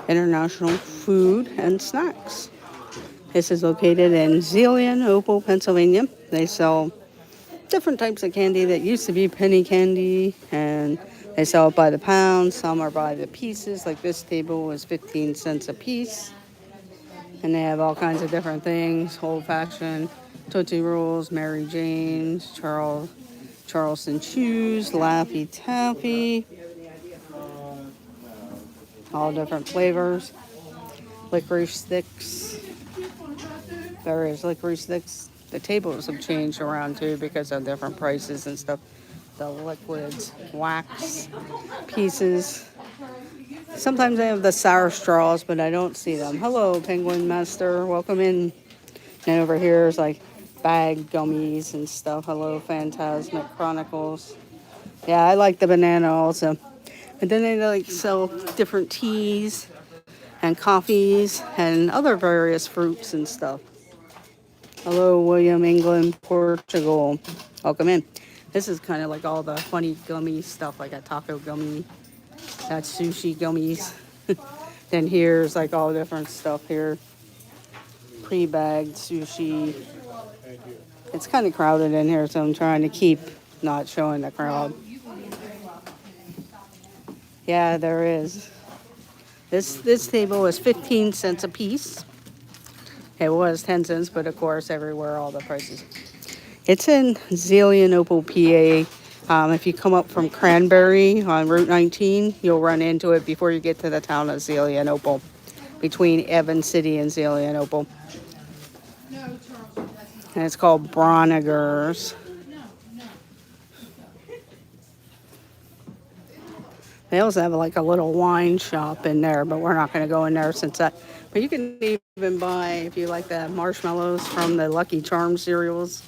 International Food and Snacks. This is located in Zelian-Opal, Pennsylvania. They sell different types of candy that used to be penny candy, and they sell it by the pound. Some are by the pieces, like this table is 15 cents a piece. And they have all kinds of different things, old-fashioned, Tootsie Rolls, Mary Jane's, Charleston Chews, Laffy Taffy, all different flavors, licorice sticks, various licorice sticks. The tables have changed around too because of different prices and stuff. The liquids, wax pieces. Sometimes they have the sour straws, but I don't see them. Hello, Penguin Master. Welcome in. And over here is like bag gummies and stuff. Hello, Phantasmic Chronicles. Yeah, I like the banana also. And then they like sell different teas and coffees and other various fruits and stuff. Hello, William, England, Portugal. Welcome in. This is kind of like all the funny gummy stuff, like a taco gummy. That's sushi gummies. Then here's like all different stuff here. Pre-bagged sushi. It's kind of crowded in here, so I'm trying to keep not showing the crowd. Yeah, there is. This table is 15 cents a piece. It was 10 cents, but of course, everywhere, all the prices. It's in Zelian-Opal, PA. If you come up from Cranberry on Route 19, you'll run into it before you get to the town of Zelian-Opal, between Evans City and Zelian-Opal. And it's called Broniger's. They also have like a little wine shop in there, but we're not going to go in there since that. But you can even buy, if you like the marshmallows from the Lucky Charms cereals,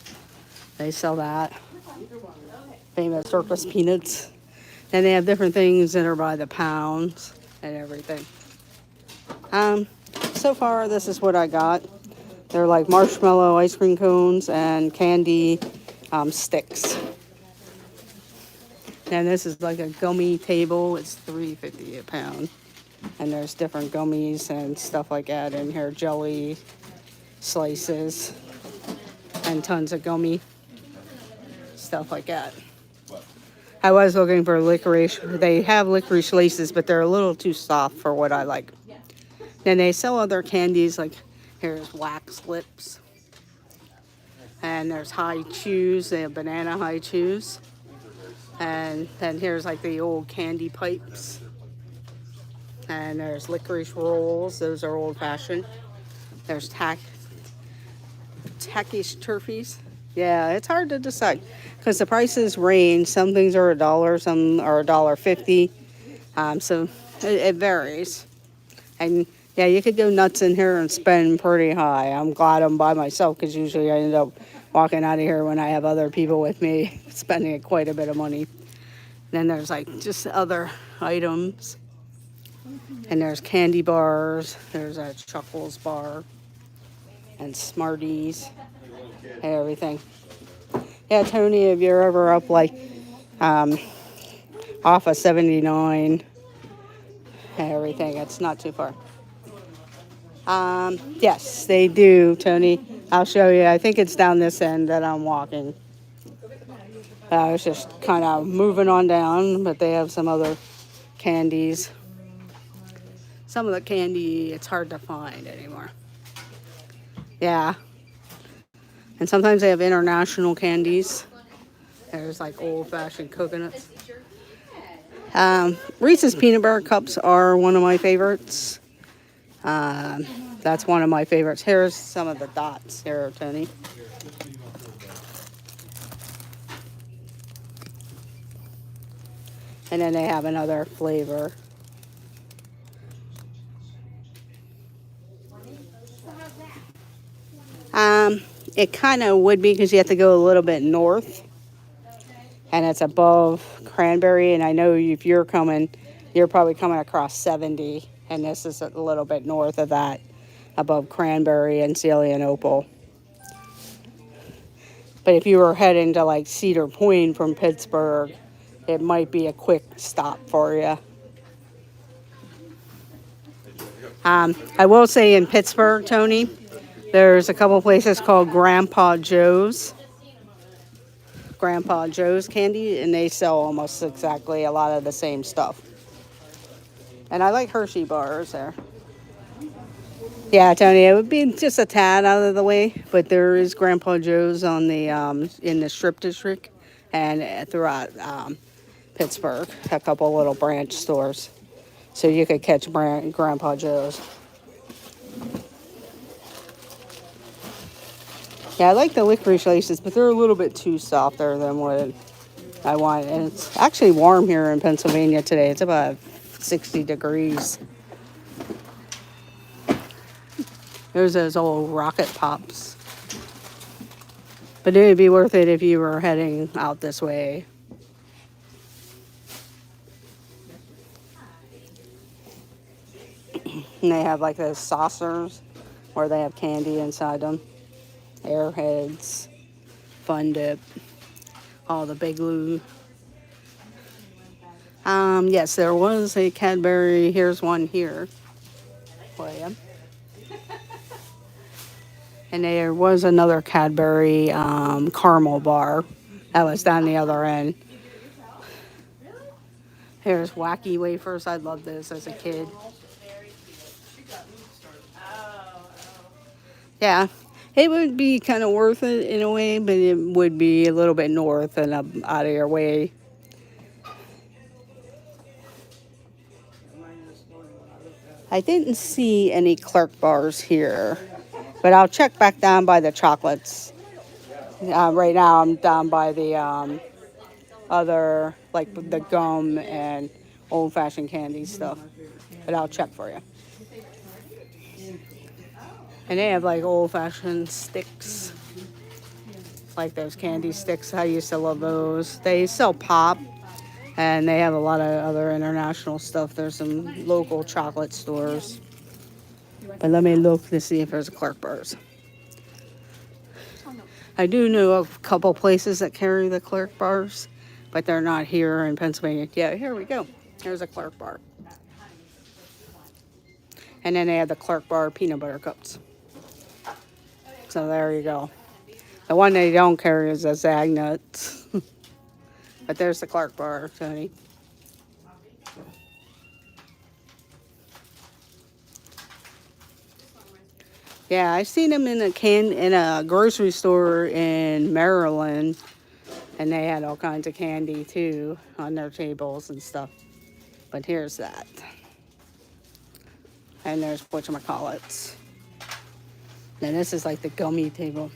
they sell that. Famous circus peanuts. And they have different things that are by the pounds and everything. So far, this is what I got. They're like marshmallow ice cream cones and candy sticks. And this is like a gummy table. It's $3.50 a pound. And there's different gummies and stuff like that in here. Jelly slices and tons of gummy stuff like that. I was looking for licorice. They have licorice laces, but they're a little too soft for what I like. Then they sell other candies, like here's wax lips. And there's high chews. They have banana high chews. And then here's like the old candy pipes. And there's licorice rolls. Those are old fashioned. There's tackish turfies. Yeah, it's hard to decide because the prices range. Some things are $1, some are $1.50. So it varies. And yeah, you could go nuts in here and spend pretty high. I'm glad I'm by myself because usually I end up walking out of here when I have other people with me, spending quite a bit of money. Then there's like just other items. And there's candy bars. There's a Chuckles bar. And Smarties. And everything. Yeah, Tony, if you're ever up like off of 79 and everything, it's not too far. Yes, they do, Tony. I'll show you. I think it's down this end that I'm walking. I was just kind of moving on down, but they have some other candies. Some of the candy, it's hard to find anymore. Yeah. And sometimes they have international candies. There's like old-fashioned coconuts. Reese's Peanut Butter Cups are one of my favorites. That's one of my favorites. Here's some of the dots here, Tony. And then they have another flavor. It kind of would be because you have to go a little bit north. And it's above Cranberry. And I know if you're coming, you're probably coming across 70. And this is a little bit north of that, above Cranberry and Zelian-Opal. But if you were heading to like Cedar Point from Pittsburgh, it might be a quick stop for you. I will say in Pittsburgh, Tony, there's a couple places called Grandpa Joe's Candy, and they sell almost exactly a lot of the same stuff. And I like Hershey bars there. Yeah, Tony, it would be just a tad out of the way, but there is Grandpa Joe's on the in the Strip District and throughout Pittsburgh, a couple little branch stores, so you could catch Grandpa Joe's. Yeah, I like the licorice laces, but they're a little bit too softer than what I want. And it's actually warm here in Pennsylvania today. It's about 60 degrees. There's those old rocket pops. But it would be worth it if you were heading out this way. And they have like those saucers where they have candy inside them. Airheads, Fun Dip, all the Big Lou. Yes, there was a Cadbury. Here's one here. William. And there was another Cadbury caramel bar that was down the other end. Here's Wacky Wafers. I loved this as a kid. Yeah, it would be kind of worth it in a way, but it would be a little bit north and out of your way. I didn't see any Clerk bars here, but I'll check back down by the chocolates. Right now I'm down by the other, like the gum and old-fashioned candy stuff, but I'll check for you. And they have like old-fashioned sticks, like those candy sticks. I used to love those. They sell pop. And they have a lot of other international stuff. There's some local chocolate stores. But let me look to see if there's a Clark bars. I do know a couple places that carry the Clark bars, but they're not here in Pennsylvania. Yeah, here we go. Here's a Clark bar. And then they have the Clark bar peanut butter cups. So there you go. The one they don't carry is the Zag Nuts. But there's the Clark bar, Tony. Yeah, I've seen them in a grocery store in Maryland, and they had all kinds of candy too on their tables and stuff. But here's that. And there's whatchamacallits. And this is like the gummy table.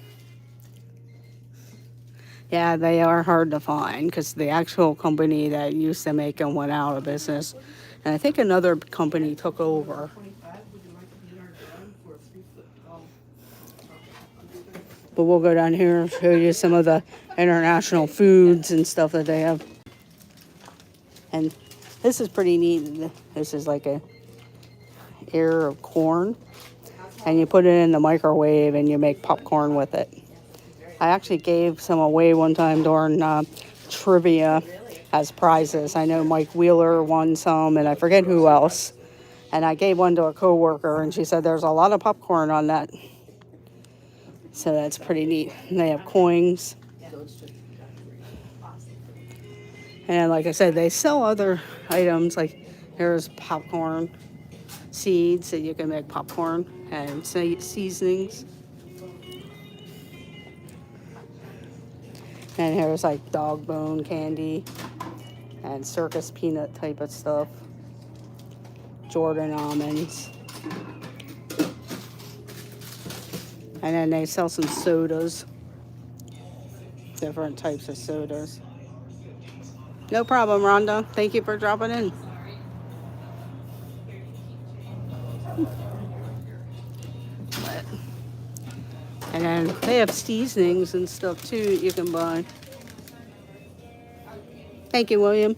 Yeah, they are hard to find because the actual company that used to make them went out of business. And I think another company took over. But we'll go down here and show you some of the international foods and stuff that they have. And this is pretty neat. This is like a ear of corn. And you put it in the microwave and you make popcorn with it. I actually gave some away one time during trivia as prizes. I know Mike Wheeler won some, and I forget who else. And I gave one to a coworker, and she said there's a lot of popcorn on that. So that's pretty neat. And they have coins. And like I said, they sell other items. Like there's popcorn seeds that you can make popcorn and seasonings. And here's like dog bone candy and circus peanut type of stuff. Jordan almonds. And then they sell some sodas. Different types of sodas. No problem, Rhonda. Thank you for dropping in. And then they have seasonings and stuff too you can buy. Thank you, William.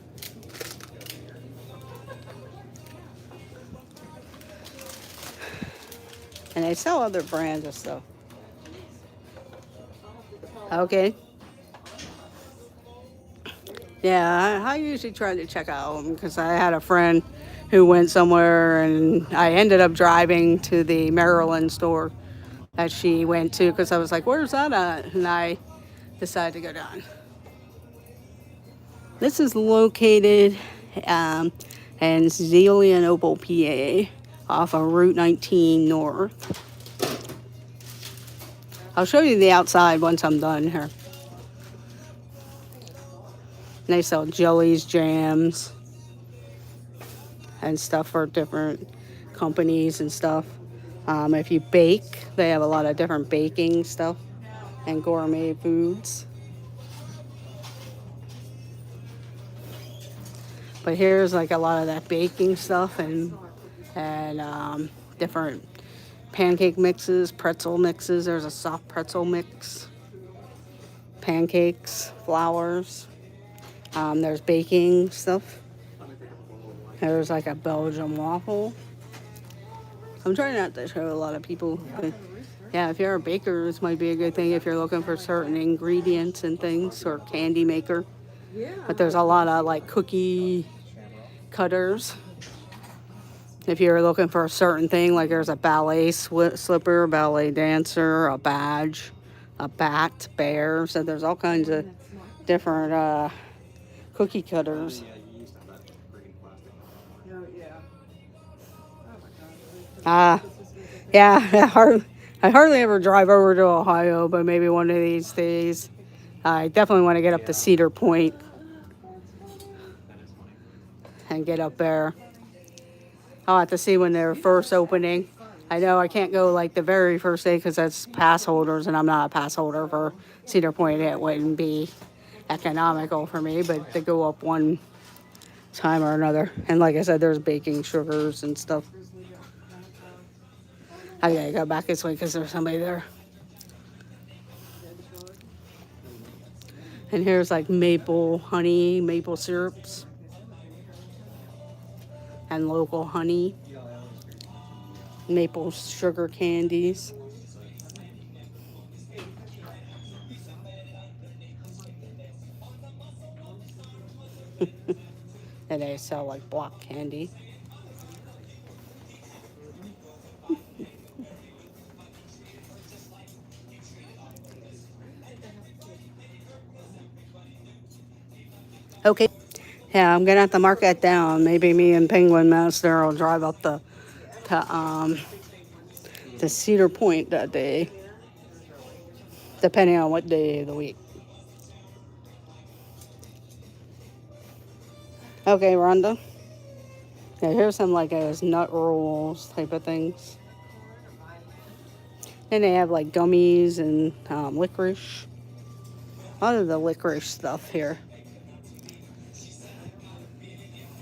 And they sell other brands of stuff. Okay. Yeah, I usually try to check out them because I had a friend who went somewhere, and I ended up driving to the Maryland store that she went to because I was like, "Where's that at?" And I decided to go down. This is located um, in Zelienople, PA, off of Route 19 North. I'll show you the outside once I'm done here. They sell jellies, jams, and stuff for different companies and stuff. If you bake, they have a lot of different baking stuff and gourmet foods. But here's like a lot of that baking stuff and different pancake mixes, pretzel mixes. There's a soft pretzel mix, pancakes, flours. There's baking stuff. There's like a Belgian waffle. I'm trying not to show a lot of people. But yeah, if you're a baker, this might be a good thing if you're looking for certain ingredients and things, or candy maker. But there's a lot of like cookie cutters. If you're looking for a certain thing, like there's a ballet slipper, ballet dancer, a badge, a bat, bear. So there's all kinds of different cookie cutters. Yeah, I hardly ever drive over to Ohio, but maybe one of these days. I definitely want to get up to Cedar Point and get up there. I'll have to see when they're first opening. I know I can't go like the very first day because that's pass holders, and I'm not a pass holder for Cedar Point. It wouldn't be economical for me, but to go up one time or another. And like I said, there's baking sugars and stuff. I gotta go back this way because there's somebody there. And here's like maple honey, maple syrups, and local honey, maple sugar candies. And they sell like block candy. Okay. Yeah, I'm gonna have to mark that down. Maybe me and Penguin Master will drive up to Cedar Point that day, depending on what day of the week. Okay, Rhonda. Yeah, here's some like those nut rolls type of things. And they have like gummies and licorice. A lot of the licorice stuff here.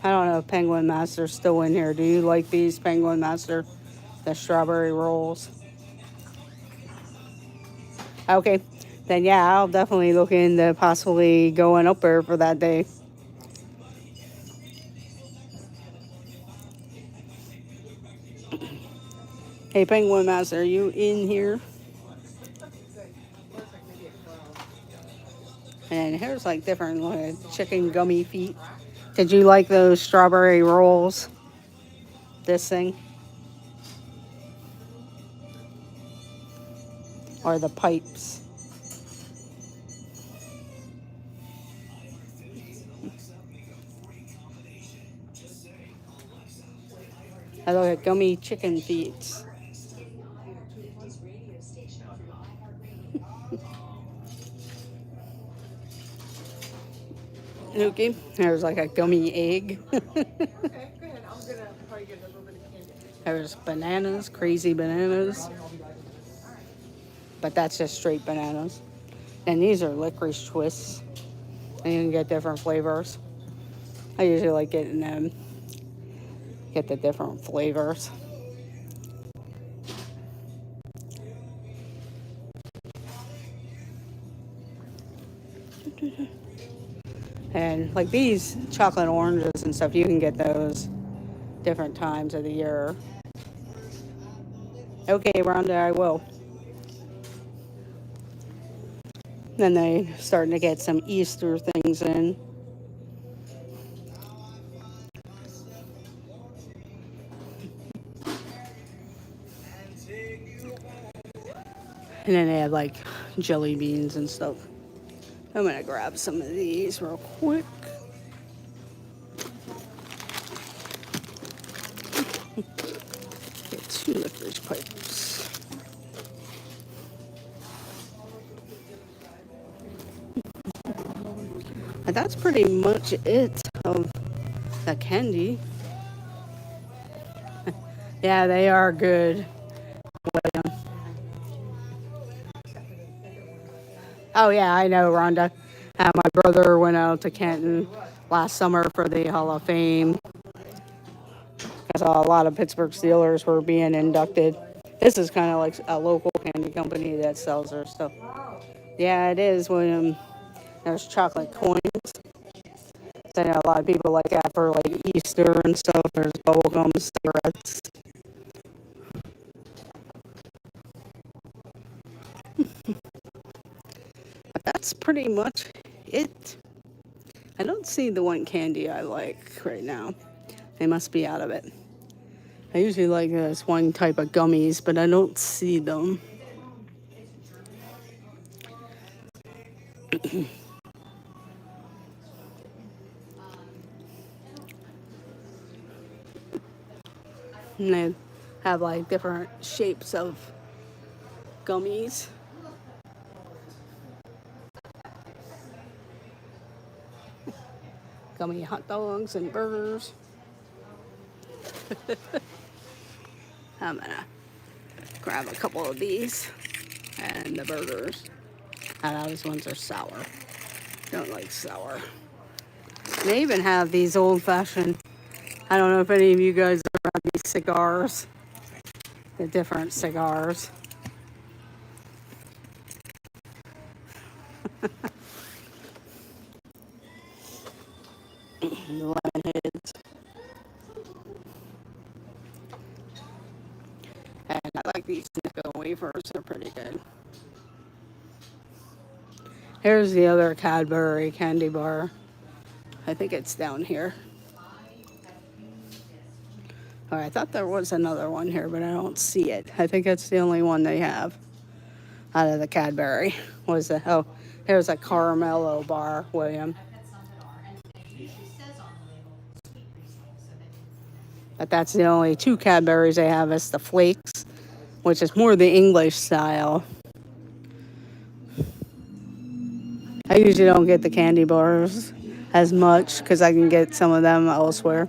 I don't know if Penguin Master's still in here. Do you like these, Penguin Master? The strawberry rolls. Okay, then yeah, I'll definitely look into possibly going up there for that day. Hey, Penguin Master, are you in here? And here's like different chicken gummy feet. Did you like those strawberry rolls? This thing? Or the pipes? I look at gummy chicken feet. Okay, there's like a gummy egg. There's bananas, crazy bananas. But that's just straight bananas. And these are licorice twists. And you can get different flavors. I usually like getting them. Get the different flavors. And like these chocolate oranges and stuff, you can get those different times of the year. Okay, Rhonda, I will. Then they starting to get some Easter things in. And then they have like jelly beans and stuff. I'm gonna grab some of these real quick. Get 2 licorice pipes. And that's pretty much it of the candy. Yeah, they are good. Oh yeah, I know, Rhonda. My brother went out to Canton last summer for the Hall of Fame. I saw a lot of Pittsburgh Steelers were being inducted. This is kind of like a local candy company that sells their stuff. Yeah, it is, William. There's chocolate coins. I know a lot of people like that for like Easter and stuff. There's bubblegum cigarettes. But that's pretty much it. I don't see the one candy I like right now. They must be out of it. I usually like this one type of gummies, but I don't see them. And they have like different shapes of gummies. Gummy hot dogs and burgers. I'm gonna grab a couple of these and the burgers. Those ones are sour. Don't like sour. They even have these old-fashioned, I don't know if any of you guys ever had these cigars. The different cigars. Lemon heads. And I like these nickel wafers. They're pretty good. Here's the other Cadbury Candy Bar. I think it's down here. Oh, I thought there was another one here, but I don't see it. I think that's the only one they have out of the Cadbury. Oh, here's a Caramello bar, William. But that's the only 2 Cadburys they have. It's the flakes, which is more the English style. I usually don't get the candy bars as much because I can get some of them elsewhere.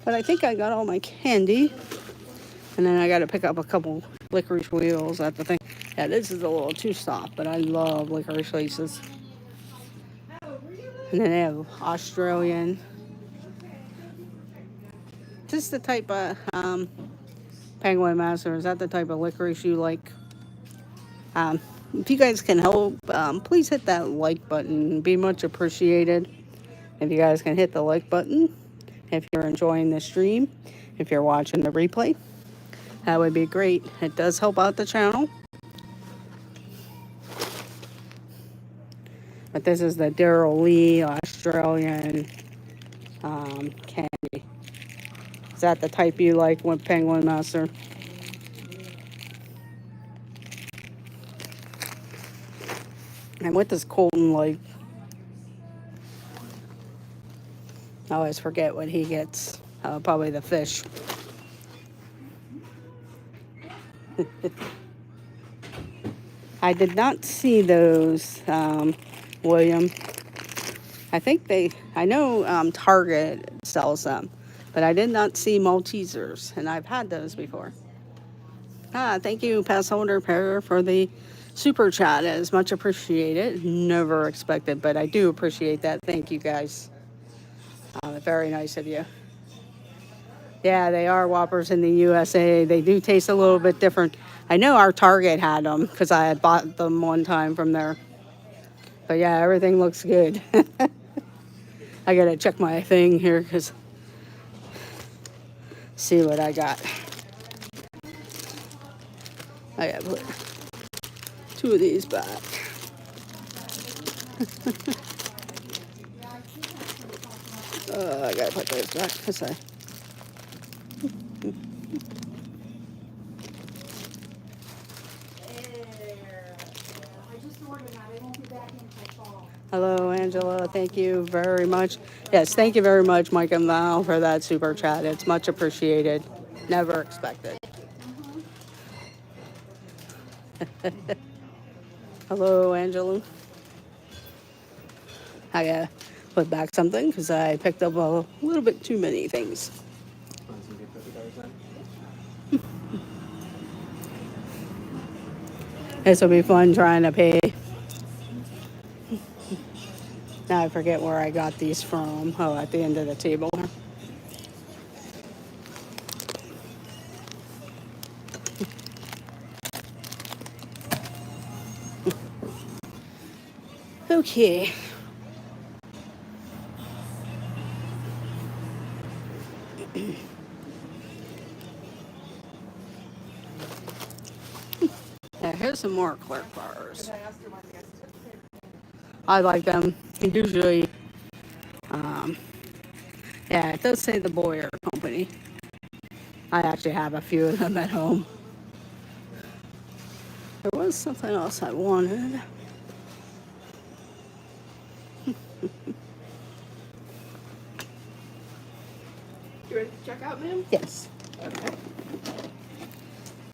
But I think I got all my candy. And then I got to pick up a couple licorice wheels at the thing. Yeah, this is a little too soft, but I love licorice laces. And then they have Australian. Just the type of Penguin Master. Is that the type of licorice you like? If you guys can help, please hit that like button. It'd be much appreciated if you guys can hit the like button. If you're enjoying the stream, if you're watching the replay, that would be great. It does help out the channel. But this is the Darryl Lee Australian candy. Is that the type you like with Penguin Master? And what does Colton like? I always forget what he gets. Probably the fish. I did not see those, William. I know Target sells them, but I did not see Maltesers, and I've had those before. Thank you, Pass Holder Pair, for the super chat. It is much appreciated. Never expected, but I do appreciate that. Thank you, guys. Very nice of you. Yeah, they are Whoppers in the USA. They do taste a little bit different. I know our Target had them because I had bought them one time from there. But yeah, everything looks good. I gotta check my thing here because see what I got. I gotta put 2 of these back. I gotta put those back because thank you very much. Yes, thank you very much, Mike and Val, for that super chat. It's much appreciated. Never expected. Hello, Angela. I gotta put back something because I picked up a little bit too many things. This will be fun trying to pay. Now I forget where I got these from. Oh, at the end of the table. Okay. Now here's some more Clark bars. I like them. Usually, yeah, it does say the Boyer Company. I actually have a few of them at home. There was something else I wanted. You ready to check out, ma'am? Yes. Okay.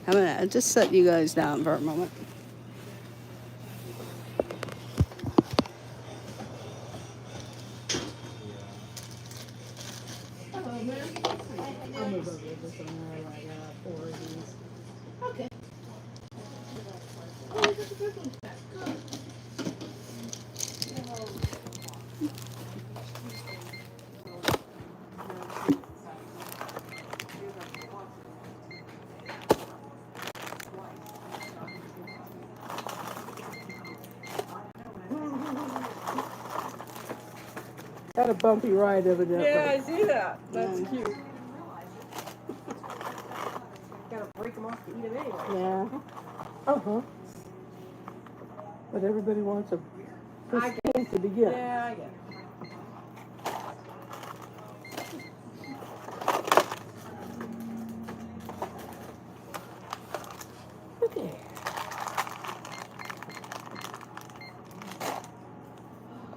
I'm gonna just set you guys down for a moment. Hello, ma'am. I'll move over this one. I got 4 of these. Okay. Oh, this is a good one. Good. Got a bumpy ride evidently. Yeah, I see that. That's cute. Gotta break them off to eat them anyway. Yeah. Uh-huh. But everybody wants a first thing to begin. Yeah, I get it. Okay.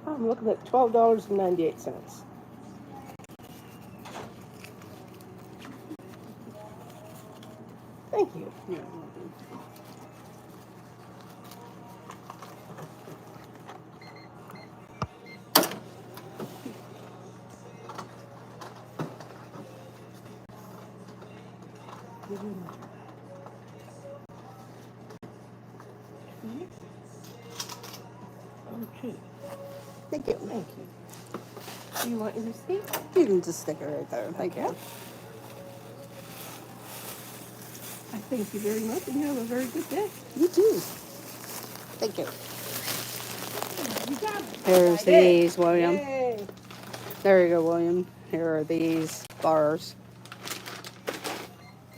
I'm looking at $12.98. Thank you. Yeah. Okay. Thank you. Thank you. Do you want your receipt? You can just stick it right there. Thank you. I thank you very much, and you have a very good day. You too. Thank you. You got it. Here's these, William. Yay. There you go, William. Here are these bars.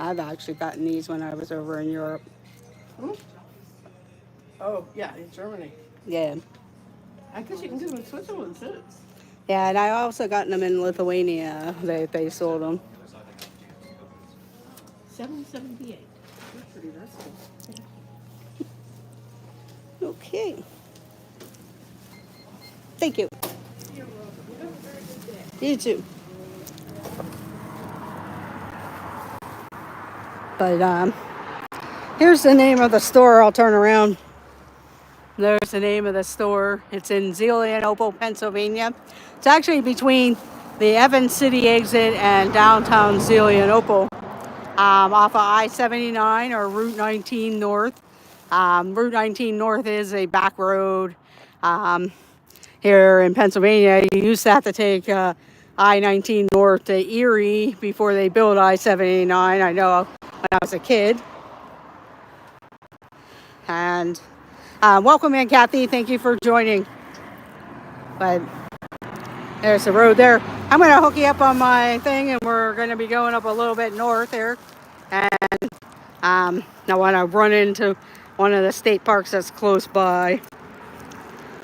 I've actually gotten these when I was over in Europe. Hmm? Oh, yeah, in Germany. Yeah. I guess you can do them in Switzerland, too. Yeah, and I also gotten them in Lithuania. They sold them. $7.78. That's pretty versatile. Okay. Thank you. You're welcome. You have a very good day. You too. But here's the name of the store. I'll turn around. There's the name of the store. It's in Zelienople, Pennsylvania. It's actually between the Evans City exit and downtown Zelienople, off of I-79 or Route 19 North. Route 19 North is a back road here in Pennsylvania. You used to have to take I-19 North to Erie before they built I-79. I know when I was a kid. And welcome in, Kathy. Thank you for joining. But there's the road there. I'm going to hook you up on my thing, and we're going to be going up a little bit north here. And I want to run into one of the state parks that's close by.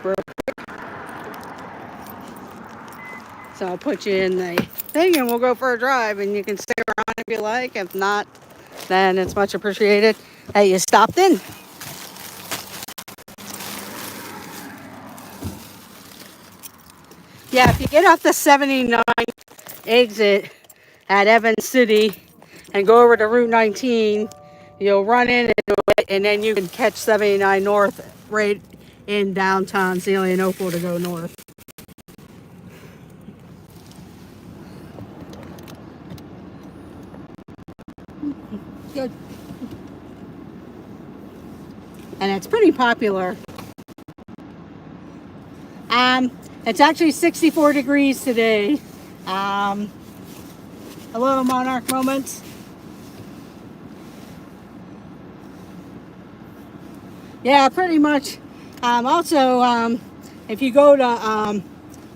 Real quick. So I'll put you in the thing, and we'll go for a drive, and you can stay around if you like. If not, then it's much appreciated that you stopped in. Yeah, if you get off the 79 exit at Evans City and go over to Route 19, you'll run into it, and then you can catch 79 North right in downtown Zelienople to go north. Good. And it's pretty popular. It's actually 64 degrees today. Hello, Monarch Moments. Yeah, pretty much. Also, if you go to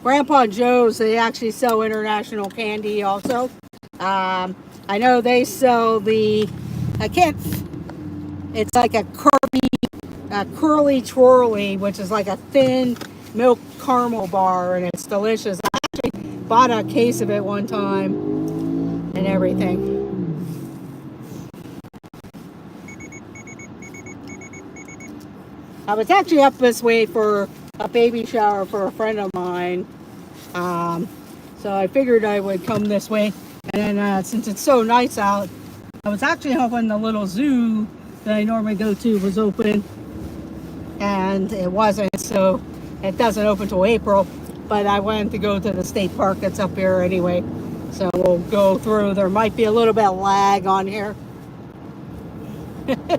Grandpa Joe's, they actually sell international candy also. I know they sell it's like a curly twirly, which is like a thin milk caramel bar, and it's delicious. I actually bought a case of it one time and everything. I was actually up this way for a baby shower for a friend of mine. So I figured I would come this way. And then since it's so nice out, I was actually hoping the little zoo that I normally go to was open. And it wasn't, so it doesn't open till April. But I wanted to go to the state park that's up here anyway. So we'll go through. There might be a little bit of lag on here. And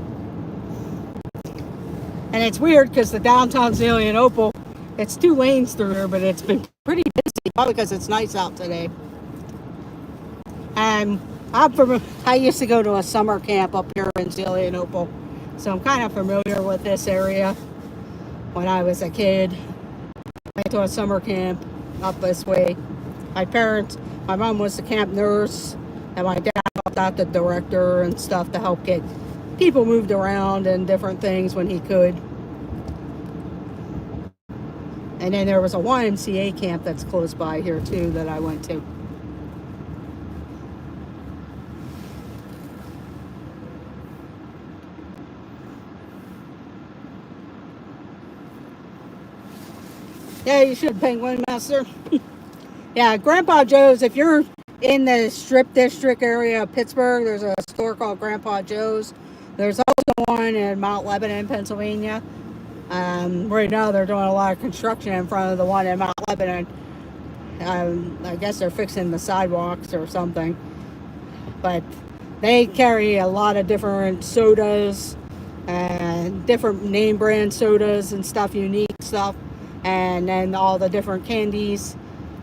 it's weird because the downtown Zelienople, it's 2 lanes through here, but it's been pretty busy, probably because it's nice out today. And I used to go to a summer camp up here in Zelienople, so I'm kind of familiar with this area. When I was a kid, I went to a summer camp up this way. My mom was the camp nurse, and my dad helped out the director and stuff to help get people moved around and different things when he could. And then there was a YMCA camp that's close by here too that I went to. Yeah, you should, Penguin Master. Yeah, Grandpa Joe's, if you're in the Strip District area of Pittsburgh, there's a store called Grandpa Joe's. There's also one in Mount Lebanon, Pennsylvania. Right now they're doing a lot of construction in front of the one in Mount Lebanon. I guess they're fixing the sidewalks or something. But they carry a lot of different sodas and different name brand sodas and stuff, unique stuff. And then all the different candies.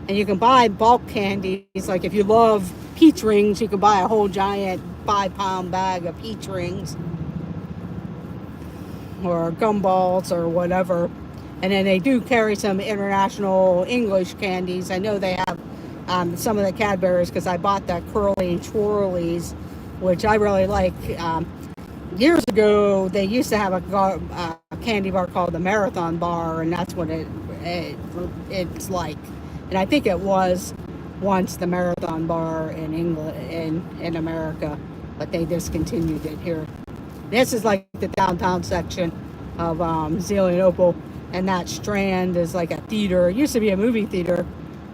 And you can buy bulk candies. Like if you love peach rings, you can buy a whole giant 5-pound bag of peach rings. Or gumballs or whatever. And then they do carry some international English candies. I know they have some of the Cadburys because I bought the curly twirlies, which I really like. Years ago, they used to have a candy bar called the Marathon Bar, and that's what it's like. And I think it was once the Marathon Bar in England, in America, but they discontinued it here. This is like the downtown section of Zelienople, and that strand is like a theater. It used to be a movie theater.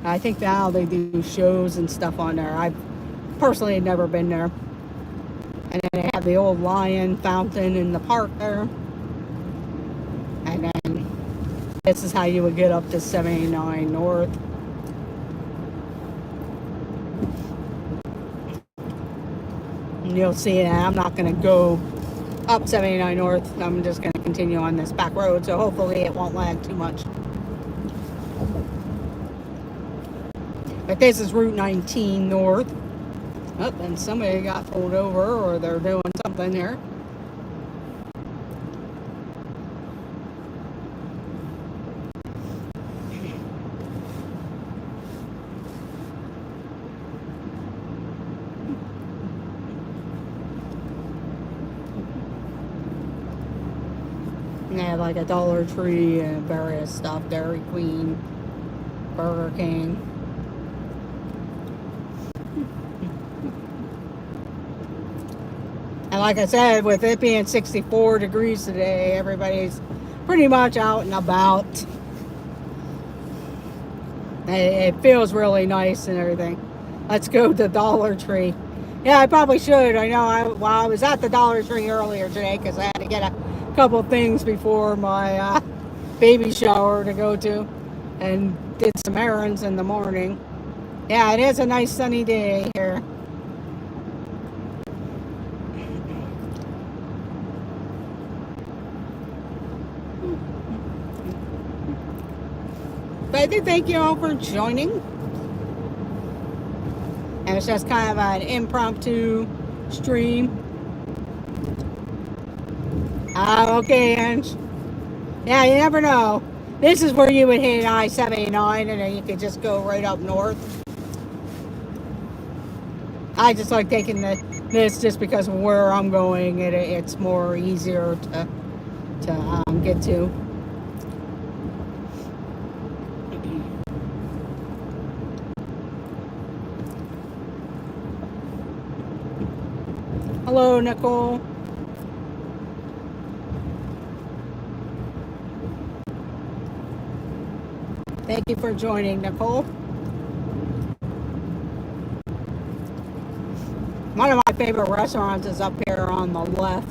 I think now they do shows and stuff on there. I've personally never been there. And then they have the old lion fountain in the park there. And then this is how you would get up to 79 North. And you'll see that I'm not going to go up 79 North. I'm just going to continue on this back road, so hopefully it won't lag too much. But this is Route 19 North. Oh, and somebody got pulled over, or they're doing something here. They have like a Dollar Tree and various stuff. Dairy Queen, Burger King. And like I said, with it being 64 degrees today, everybody's pretty much out and about. It feels really nice and everything. Let's go to Dollar Tree. Yeah, I probably should. I know. I was at the Dollar Tree earlier today because I had to get a couple things before my baby shower to go to, and did some errands in the morning. Yeah, it is a nice sunny day here. But I do thank you all for joining. And it's just kind of an impromptu stream. Okay, Ange. Yeah, you never know. This is where you would hit I-79 and then you could just go right up north. I just like taking this just because of where I'm going. It's more easier to get to. Hello, Nicole. Thank you for joining, Nicole. One of my favorite restaurants is up here on the left,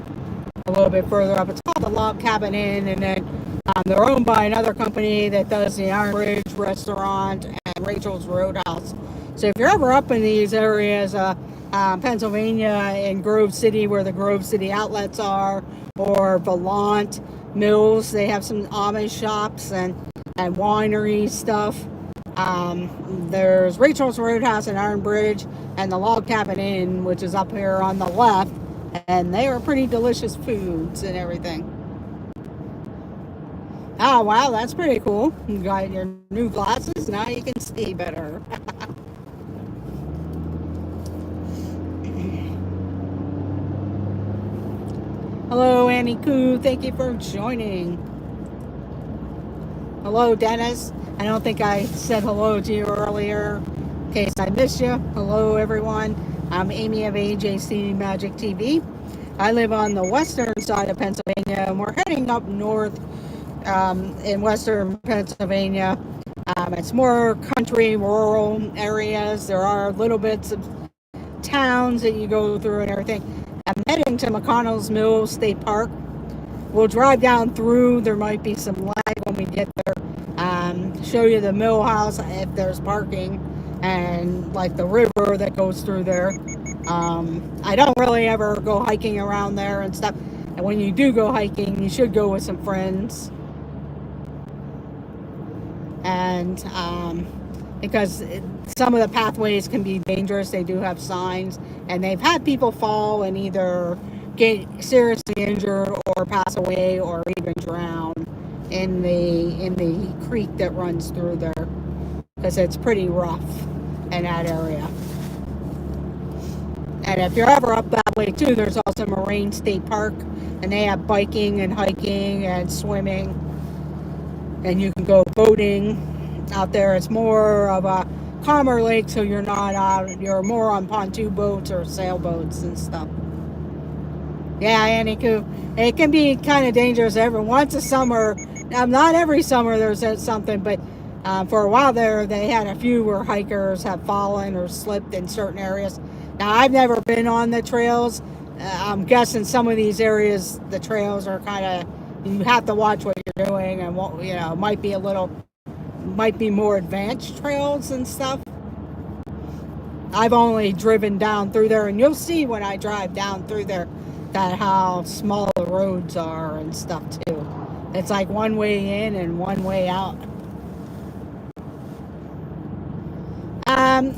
a little bit further up. It's called the Lob Cabin Inn, and then they're owned by another company that does the Iron Bridge restaurant and Rachel's Roadhouse. So if you're ever up in these areas, Pennsylvania, in Grove City, where the Grove City outlets are, or Vermont Mills, they have some Amish shops and winery stuff. There's Rachel's Roadhouse and Iron Bridge, and the Log Cabin Inn, which is up here on the left, and they are pretty delicious foods and everything. Oh wow, that's pretty cool. You got your new glasses, now you can see better. Hello, Annie Koo. Thank you for joining. Hello, Dennis. I don't think I said hello to you earlier. In case I missed you. Hello, everyone. I'm Amy of AJC Magic TV. I live on the western side of Pennsylvania, and we're heading up north in western Pennsylvania. It's more country, rural areas. There are little bits of towns that you go through and everything. I'm heading to McConnell's Mill State Park. We'll drive down through. There might be some lag when we get there. Show you the mill house if there's parking, and like the river that goes through there. I don't really ever go hiking around there and stuff. And when you do go hiking, you should go with some friends. And because some of the pathways can be dangerous, they do have signs, and they've had people fall and either get seriously injured or pass away or even drown in the creek that runs through there, because it's pretty rough in that area. And if you're ever up that way too, there's also Moraine State Park, and they have biking and hiking and swimming, and you can go boating out there. It's more of a calmer lake, so you're not out, you're more on pontoon boats or sailboats and stuff. Yeah, Anniku, it can be kind of dangerous every once a summer. Not every summer there's something, but for a while there, they had a few where hikers have fallen or slipped in certain areas. Now, I've never been on the trails. I'm guessing some of these areas, the trails are kind of, you have to watch what you're doing, and might be more advanced trails and stuff. I've only driven down through there, and you'll see when I drive down through there that how small the roads are and stuff too. It's like one way in and one way out.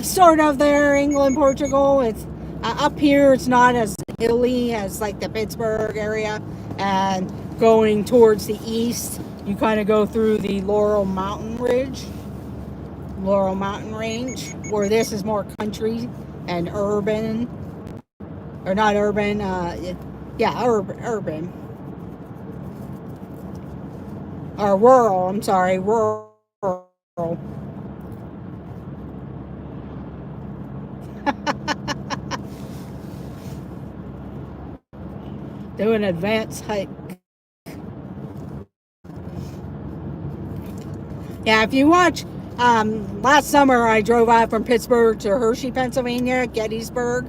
Sort of there, England, Portugal. It's up here. It's not as hilly as like the Pittsburgh area, and going towards the east, you kind of go through the Laurel Mountain Range, where this is more country and urban, or not urban. Urban. Or rural. I'm sorry, rural. Do an advanced hike. Yeah, if you watch Last summer I drove out from Pittsburgh to Hershey, Pennsylvania, Gettysburg.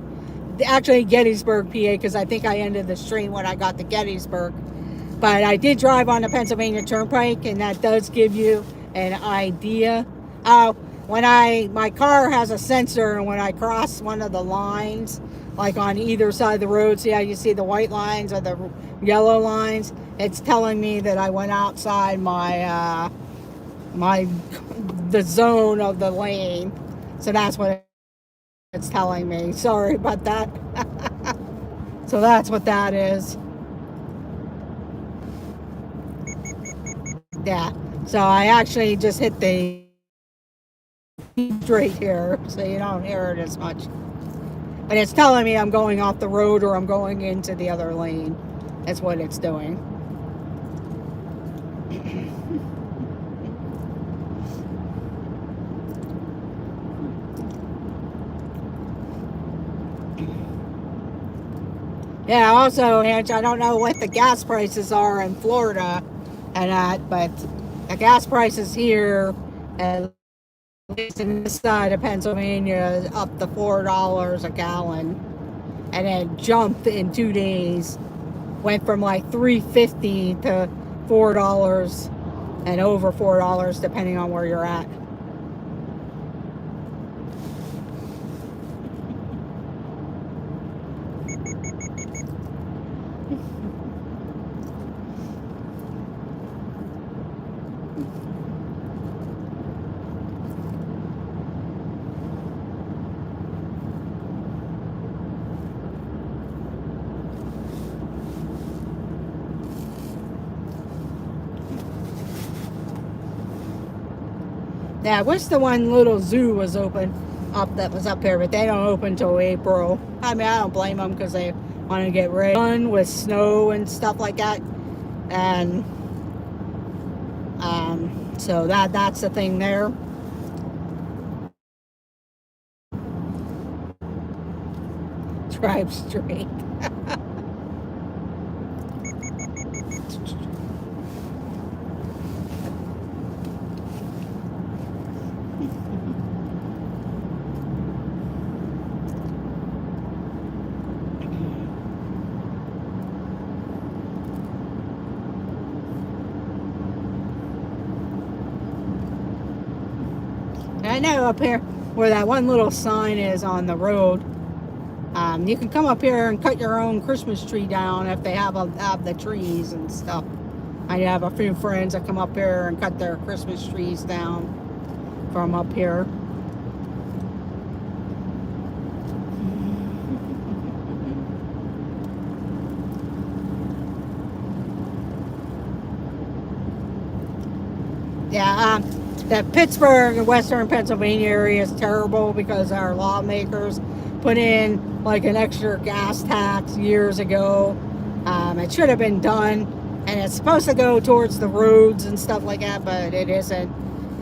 Actually, Gettysburg, PA, because I think I ended the stream when I got to Gettysburg. But I did drive on the Pennsylvania Turnpike, and that does give you an idea. My car has a sensor, and when I cross one of the lines, like on either side of the road, see how you see the white lines or the yellow lines? It's telling me that I went outside the zone of the lane. So that's what it's telling me. Sorry about that. So that's what that is. Yeah. So I actually just hit the straight here, so you don't hear it as much. But it's telling me I'm going off the road or I'm going into the other lane. That's what it's doing. Yeah, also, Ange, I don't know what the gas prices are in Florida and that, but the gas prices here, at least in this side of Pennsylvania, is up to $4 a gallon. And it jumped in 2 days. Went from like $3.50 to $4 and over $4 depending on where you're at. Yeah, I wish the one little zoo was open that was up here, but they don't open till April. I mean, I don't blame them because they want to get ready done with snow and stuff like that, and so that's the thing there. Drive straight. I know up here where that one little sign is on the road, you can come up here and cut your own Christmas tree down if they have the trees and stuff. I have a few friends that come up here and cut their Christmas trees down from up here. Yeah, the Pittsburgh and Western Pennsylvania area is terrible because our lawmakers put in like an extra gas tax years ago. It should have been done, and it's supposed to go towards the roads and stuff like that, but it isn't.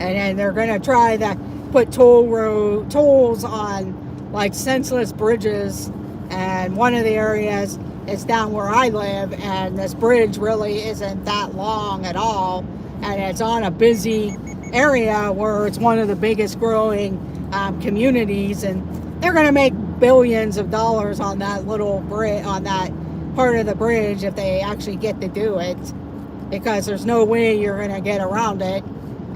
And then they're going to try to put tolls on like senseless bridges, and one of the areas is down where I live, and this bridge really isn't that long at all, and it's on a busy area where it's one of the biggest growing communities, and they're going to make billions of dollars on that little bridge, on that part of the bridge, if they actually get to do it, because there's no way you're going to get around it,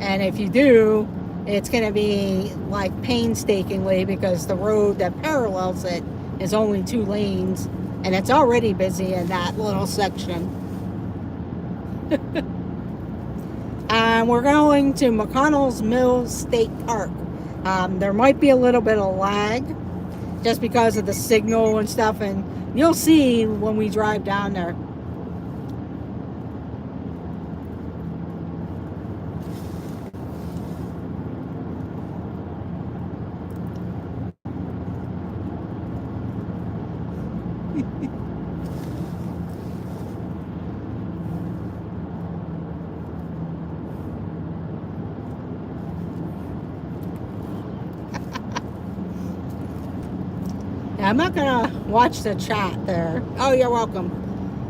and if you do, it's going to be like painstakingly, because the road that parallels it is only 2 lanes, and it's already busy in that little section. We're going to McConnell's Mill State Park. There might be a little bit of lag just because of the signal and stuff, and you'll see when we drive down there. I'm not gonna watch the chat there. Oh, you're welcome.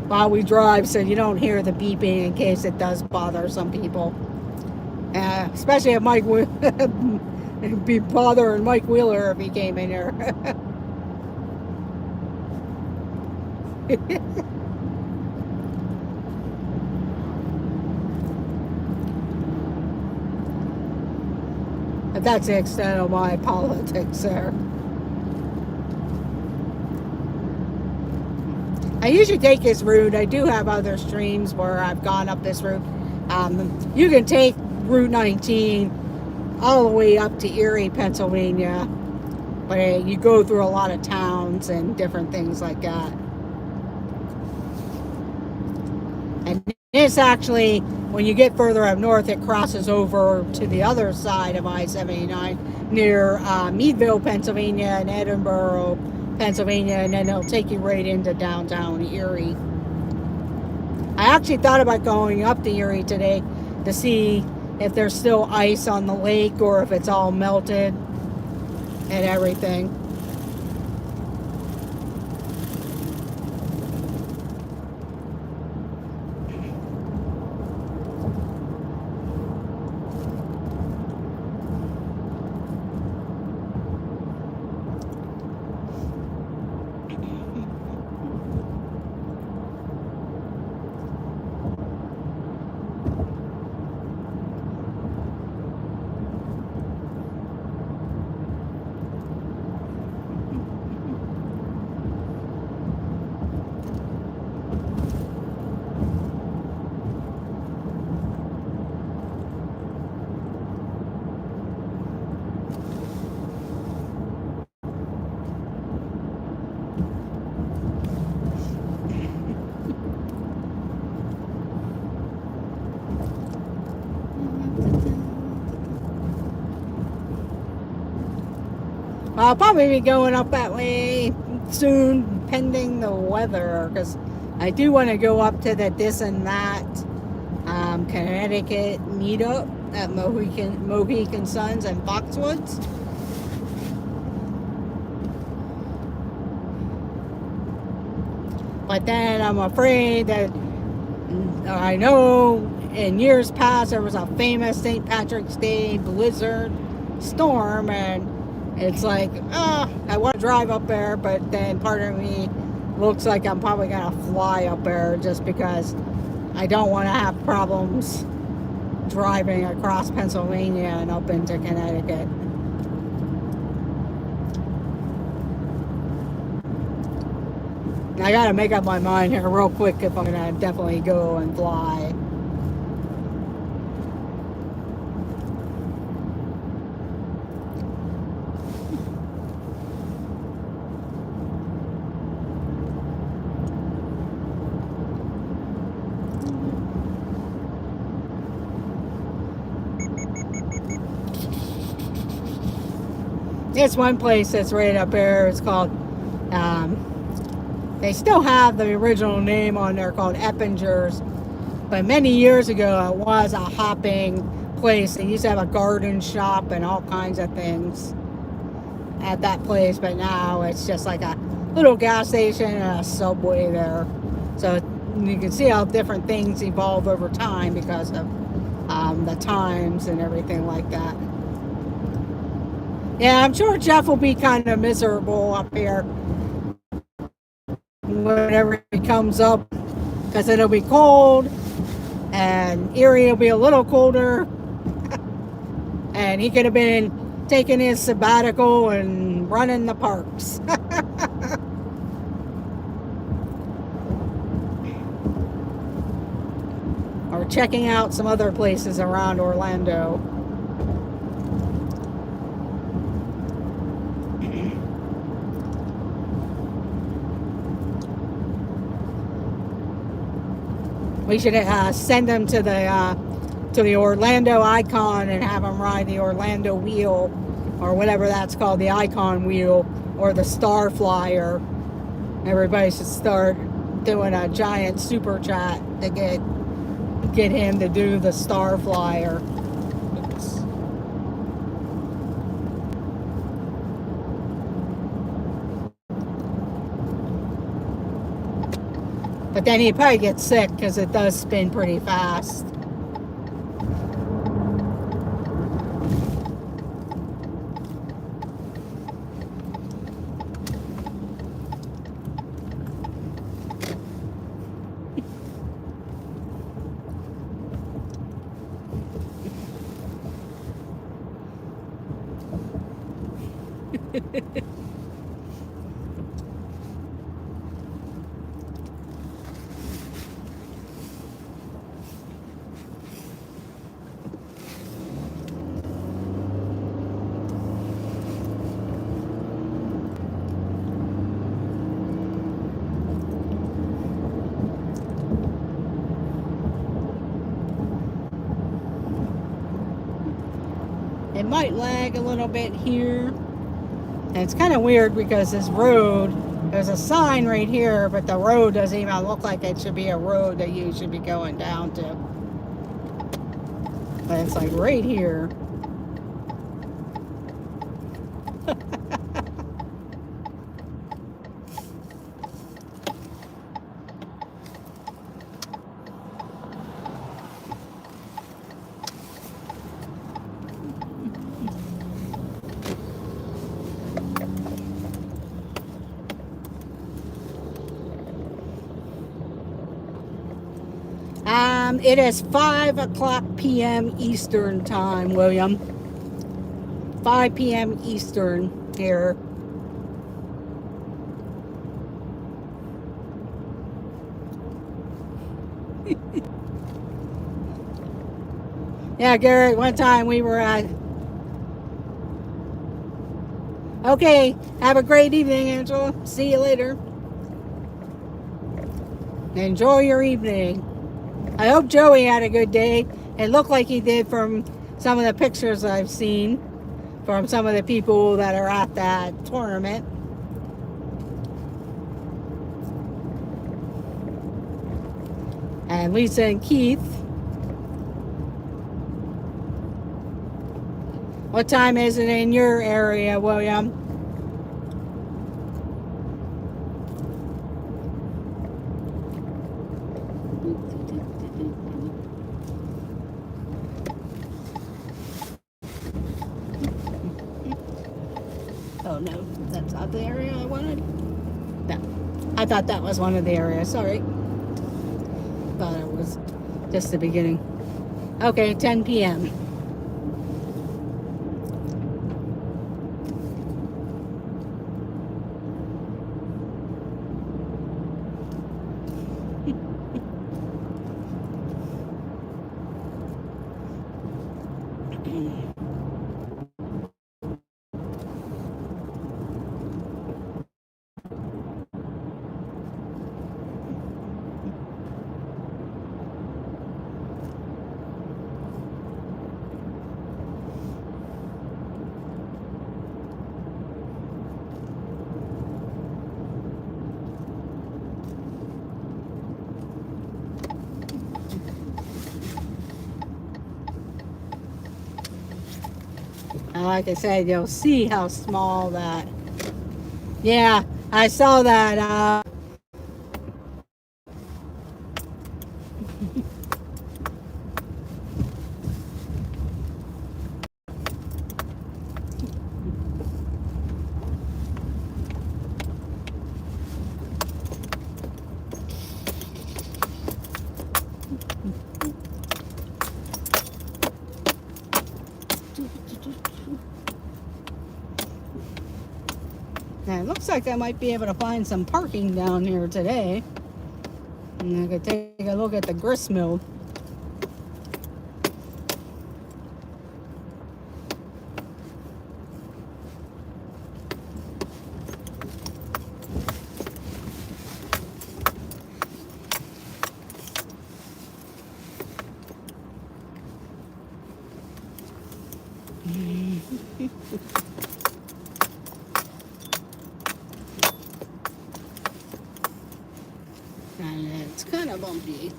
While we drive, so you don't hear the beeping in case it does bother some people. Especially if Mike would be bothering Mike Wheeler if he came in here. But that's the extent of my politics there. I usually take this route. I do have other streams where I've gone up this route. You can take Route 19 all the way up to Erie, Pennsylvania, but you go through a lot of towns and different things like that. And this actually, when you get further up north, it crosses over to the other side of I-79 near Meadville, Pennsylvania, and Edinburgh, Pennsylvania, and then it'll take you right into downtown Erie. I actually thought about going up to Erie today to see if there's still ice on the lake or if it's all melted and everything. I'll probably be going up that way soon, pending the weather, because I do want to go up to the This and That Connecticut meetup at Mohican Sons and Foxwoods. But then I'm afraid that I know in years past there was a famous St. Patrick's Day blizzard storm, and it's like, I want to drive up there, but then part of me looks like I'm probably going to fly up there just because I don't want to have problems driving across Pennsylvania and up into Connecticut. I got to make up my mind here real quick if I'm going to definitely go and fly. It's one place that's right up there. It's called, they still have the original name on there called Eppinger's. But many years ago, it was a hopping place. They used to have a garden shop and all kinds of things at that place. But now it's just like a little gas station and a Subway there. So you can see how different things evolve over time because of the times and everything like that. Yeah, I'm sure Jeff will be kind of miserable up here whenever he comes up, because it'll be cold and Erie will be a little colder, and he could have been taking his sabbatical and running the parks. Or checking out some other places around Orlando. We should send them to the Orlando Icon and have them ride the Orlando Wheel, or whatever that's called, the Icon Wheel, or the Star Flyer. Everybody should start doing a giant super chat to get him to do the Star Flyer. But then he'd probably get sick because it does spin pretty fast. It might lag a little bit here. And it's kind of weird because this road, there's a sign right here, but the road doesn't even look like it should be a road that you should be going down to. But it's like right here. It is 5 o'clock p.m. Eastern time, William. 5 p.m. Eastern here. Yeah, Gary, one time we were at... Okay, have a great evening, Angela. See you later. Enjoy your evening. I hope Joey had a good day. It looked like he did from some of the pictures I've seen from some of the people that are at that tournament. And Lisa and Keith. What time is it in your area, William? Oh no, that's not the area I wanted. No, I thought that was one of the areas. Sorry. Thought it was just the beginning. Okay, 10 p.m. Like I said, you'll see how small that... Yeah, I saw that. It looks like I might be able to find some parking down here today. And I could take a look at the Grist Mill. And it's kind of bumpy.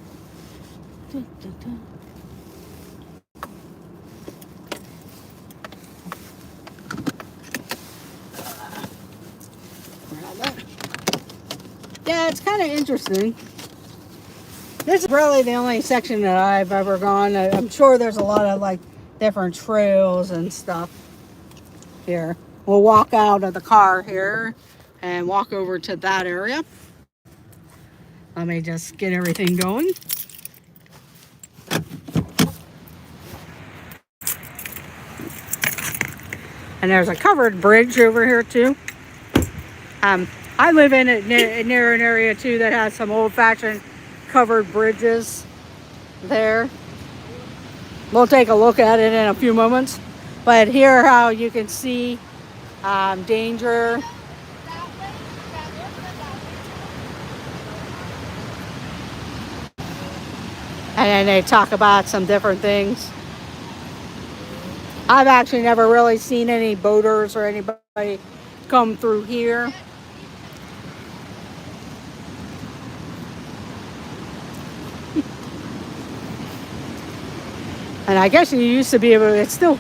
Yeah, it's kind of interesting. This is really the only section that I've ever gone. I'm sure there's a lot of like different trails and stuff here. We'll walk out of the car here and walk over to that area. Let me just get everything going. And there's a covered bridge over here too. I live in near an area too that has some old-fashioned covered bridges there. We'll take a look at it in a few moments. But here how you can see danger. And then they talk about some different things. I've actually never really seen any boaters or anybody come through here. And I guess you used to be able to, it's still,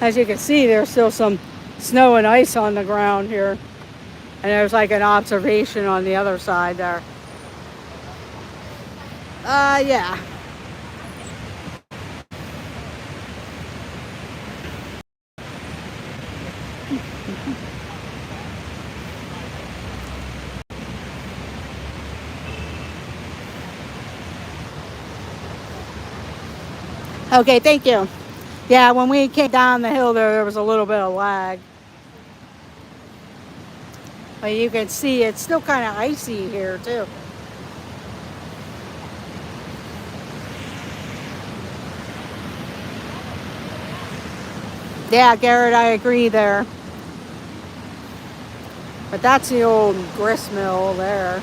as you can see, there's still some snow and ice on the ground here. And there's like an observation on the other side there. Yeah. Okay, thank you. Yeah, when we came down the hill there was a little bit of lag. But you can see it's still kind of icy here too. Yeah, Garrett, I agree there. But that's the old grist mill there.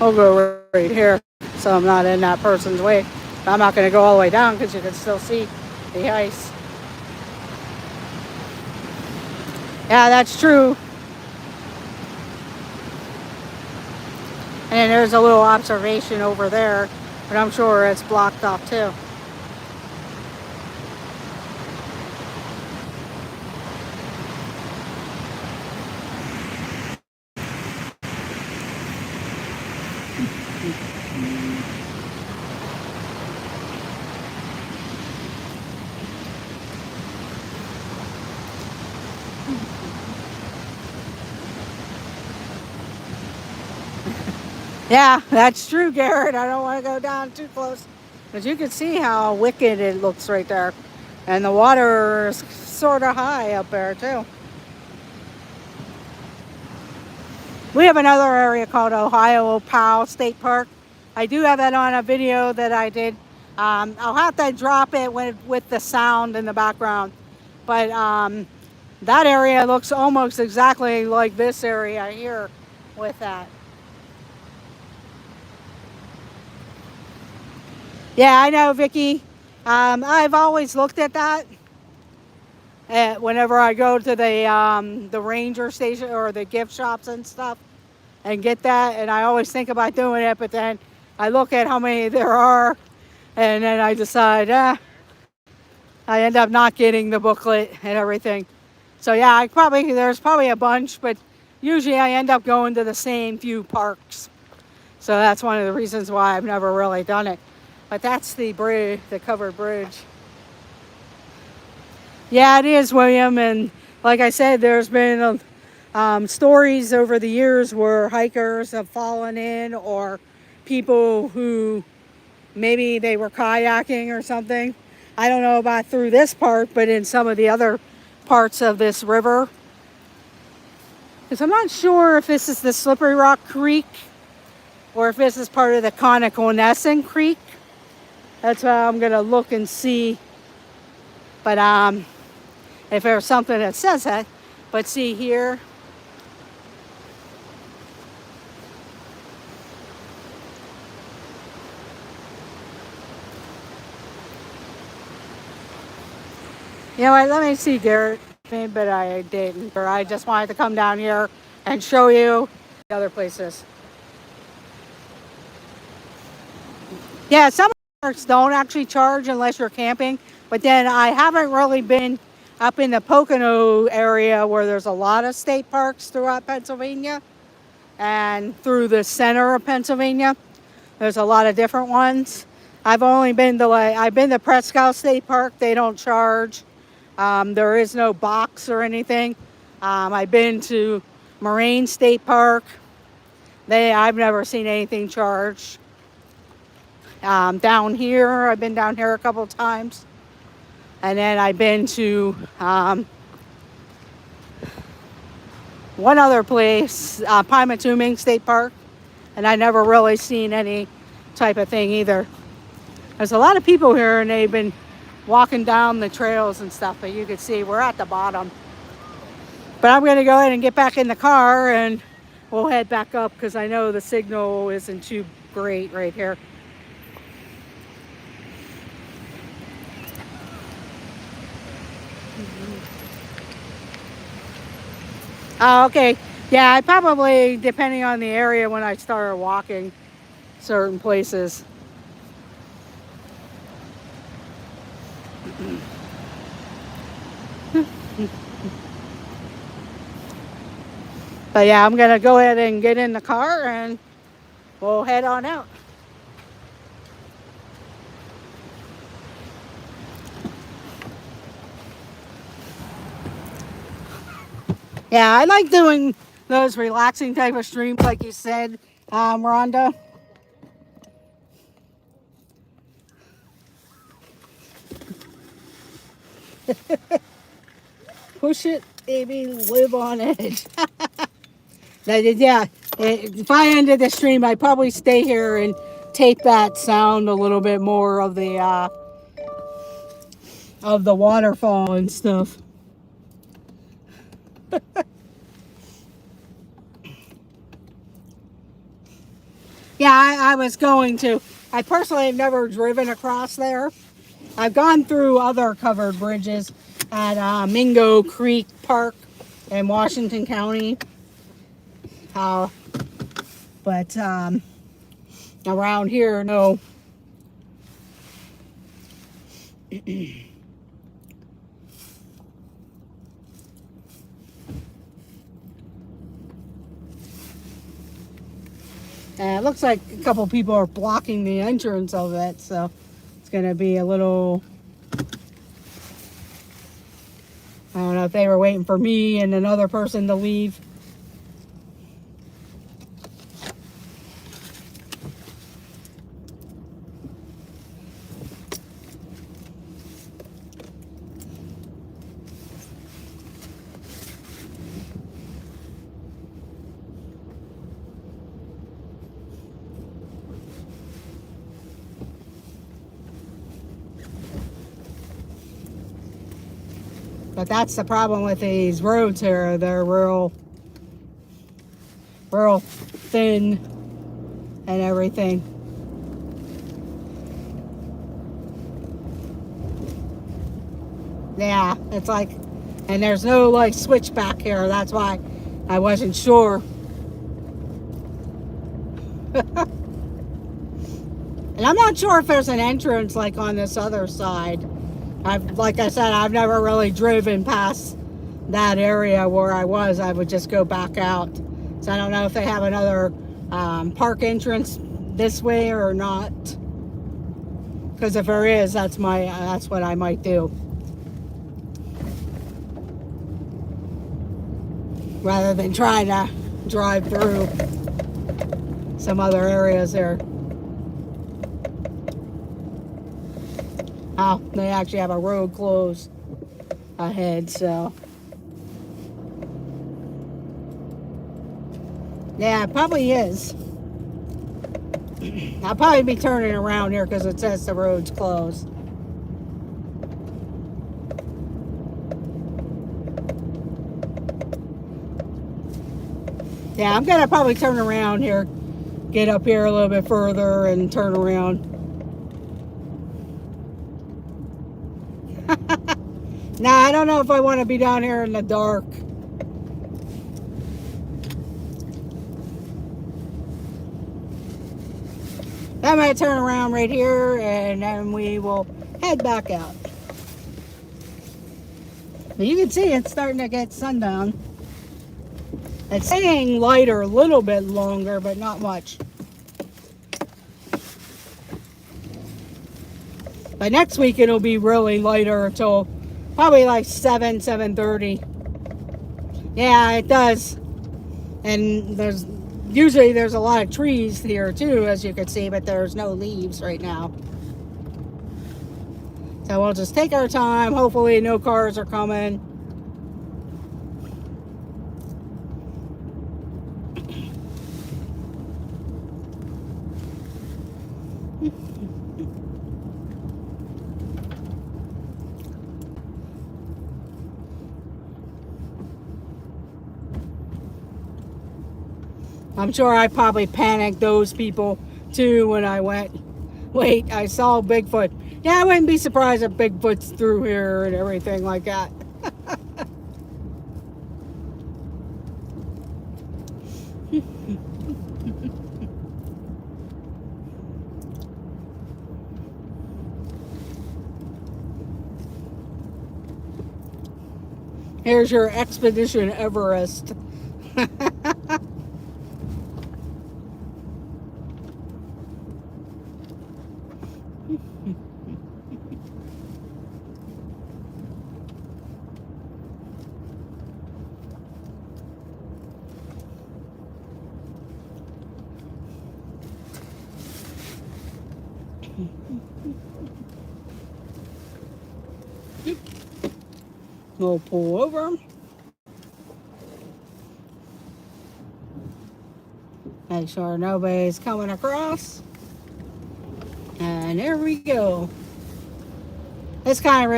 I'll go right here so I'm not in that person's way. I'm not going to go all the way down because you can still see the ice. Yeah, that's true. And there's a little observation over there, but I'm sure it's blocked off too. Yeah, that's true, Garrett. I don't want to go down too close. But you can see how wicked it looks right there. And the water is sort of high up there, too. We have another area called Ohio Powell State Park. I do have that on a video that I did. I'll have to drop it with the sound in the background. But that area looks almost exactly like this area here with that. Yeah, I know, Vicky. I've always looked at that whenever I go to the ranger station or the gift shops and stuff and get that. And I always think about doing it, but then I look at how many there are and then I decide, I end up not getting the booklet and everything. So yeah, there's probably a bunch, but usually I end up going to the same few parks. So that's one of the reasons why I've never really done it. But that's the bridge, the covered bridge. Yeah, it is, William. And like I said, there's been stories over the years where hikers have fallen in, or people who maybe they were kayaking or something. I don't know about through this part, but in some of the other parts of this river. Because I'm not sure if this is the Slippery Rock Creek or if this is part of the Connoquenessing Creek. That's what I'm going to look and see. But if there's something that says that. But see here. You know what, let me see, Garrett. But I didn't. Or I just wanted to come down here and show you the other places. Yeah, some parks don't actually charge unless you're camping. But then I haven't really been up in the Pocono area where there's a lot of state parks throughout Pennsylvania. And through the center of Pennsylvania, there's a lot of different ones. I've only been to Prescott State Park. They don't charge. There is no box or anything. I've been to Moraine State Park. I've never seen anything charged. Down here, I've been down here a couple times. And then I've been to one other place, Pymatuming State Park. And I never really seen any type of thing either. There's a lot of people here and they've been walking down the trails and stuff, but you can see we're at the bottom. But I'm going to go ahead and get back in the car and we'll head back up because I know the signal isn't too great right here. Oh, okay. Yeah, I probably, depending on the area, when I started walking certain places. But yeah, I'm gonna go ahead and get in the car and we'll head on out. Yeah, I like doing those relaxing type of streams like you said, Rhonda. Push it, baby, live on edge. Yeah, if I ended the stream, I'd probably stay here and tape that sound a little bit more of the waterfall and stuff. Yeah, I was going to. I personally have never driven across there. I've gone through other covered bridges at Mingo Creek Park in Washington County. But around here, no. It looks like a couple people are blocking the entrance of it, so it's going to be a little... I don't know if they were waiting for me and another person to leave. But that's the problem with these roads here. They're real thin and everything. Yeah, it's like, and there's no like switchback here. That's why I wasn't sure. And I'm not sure if there's an entrance like on this other side. Like I said, I've never really driven past that area where I was. I would just go back out. So I don't know if they have another park entrance this way or not. Because if there is, that's what I might do. Rather than trying to drive through some other areas there. Oh, they actually have a road closed ahead, so. Yeah, it probably is. I'll probably be turning around here because it says the road's closed. Yeah, I'm gonna probably turn around here, get up here a little bit further and turn around. Now, I don't know if I want to be down here in the dark. I'm going to turn around right here and then we will head back out. But you can see it's starting to get sundown. It's staying lighter a little bit longer, but not much. But next week it'll be really lighter until probably like 7:30. Yeah, it does. And there's usually there's a lot of trees here too, as you can see, but there's no leaves right now. So we'll just take our time. Hopefully no cars are coming. I'm sure I probably panicked those people too when I went. Wait, I saw Bigfoot. Yeah, I wouldn't be surprised if Bigfoot's through here and everything like that. Here's your Expedition Everest. We'll pull over. Make sure nobody's coming across. And there we go. This kind of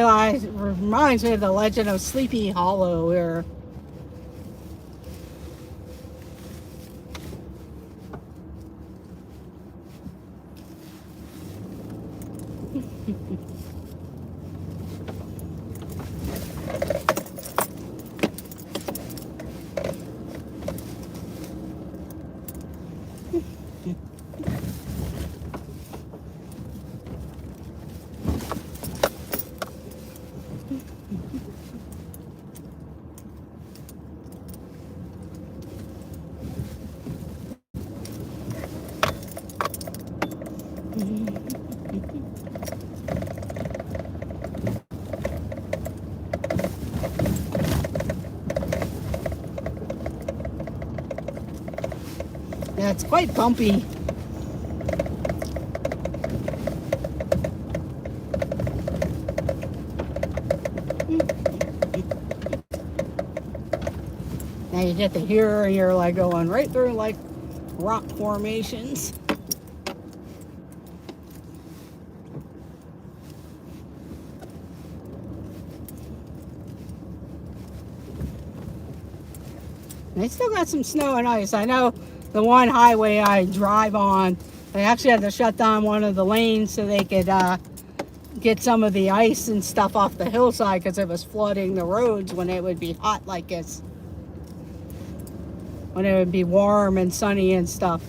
reminds me of the Legend of Sleepy Hollow here. Yeah, it's quite bumpy. Now you get to here and you're like going right through like rock formations. They still got some snow and ice. I know the one highway I drive on, they actually had to shut down one of the lanes so they could get some of the ice and stuff off the hillside because it was flooding the roads when it would be hot like this. When it would be warm and sunny and stuff.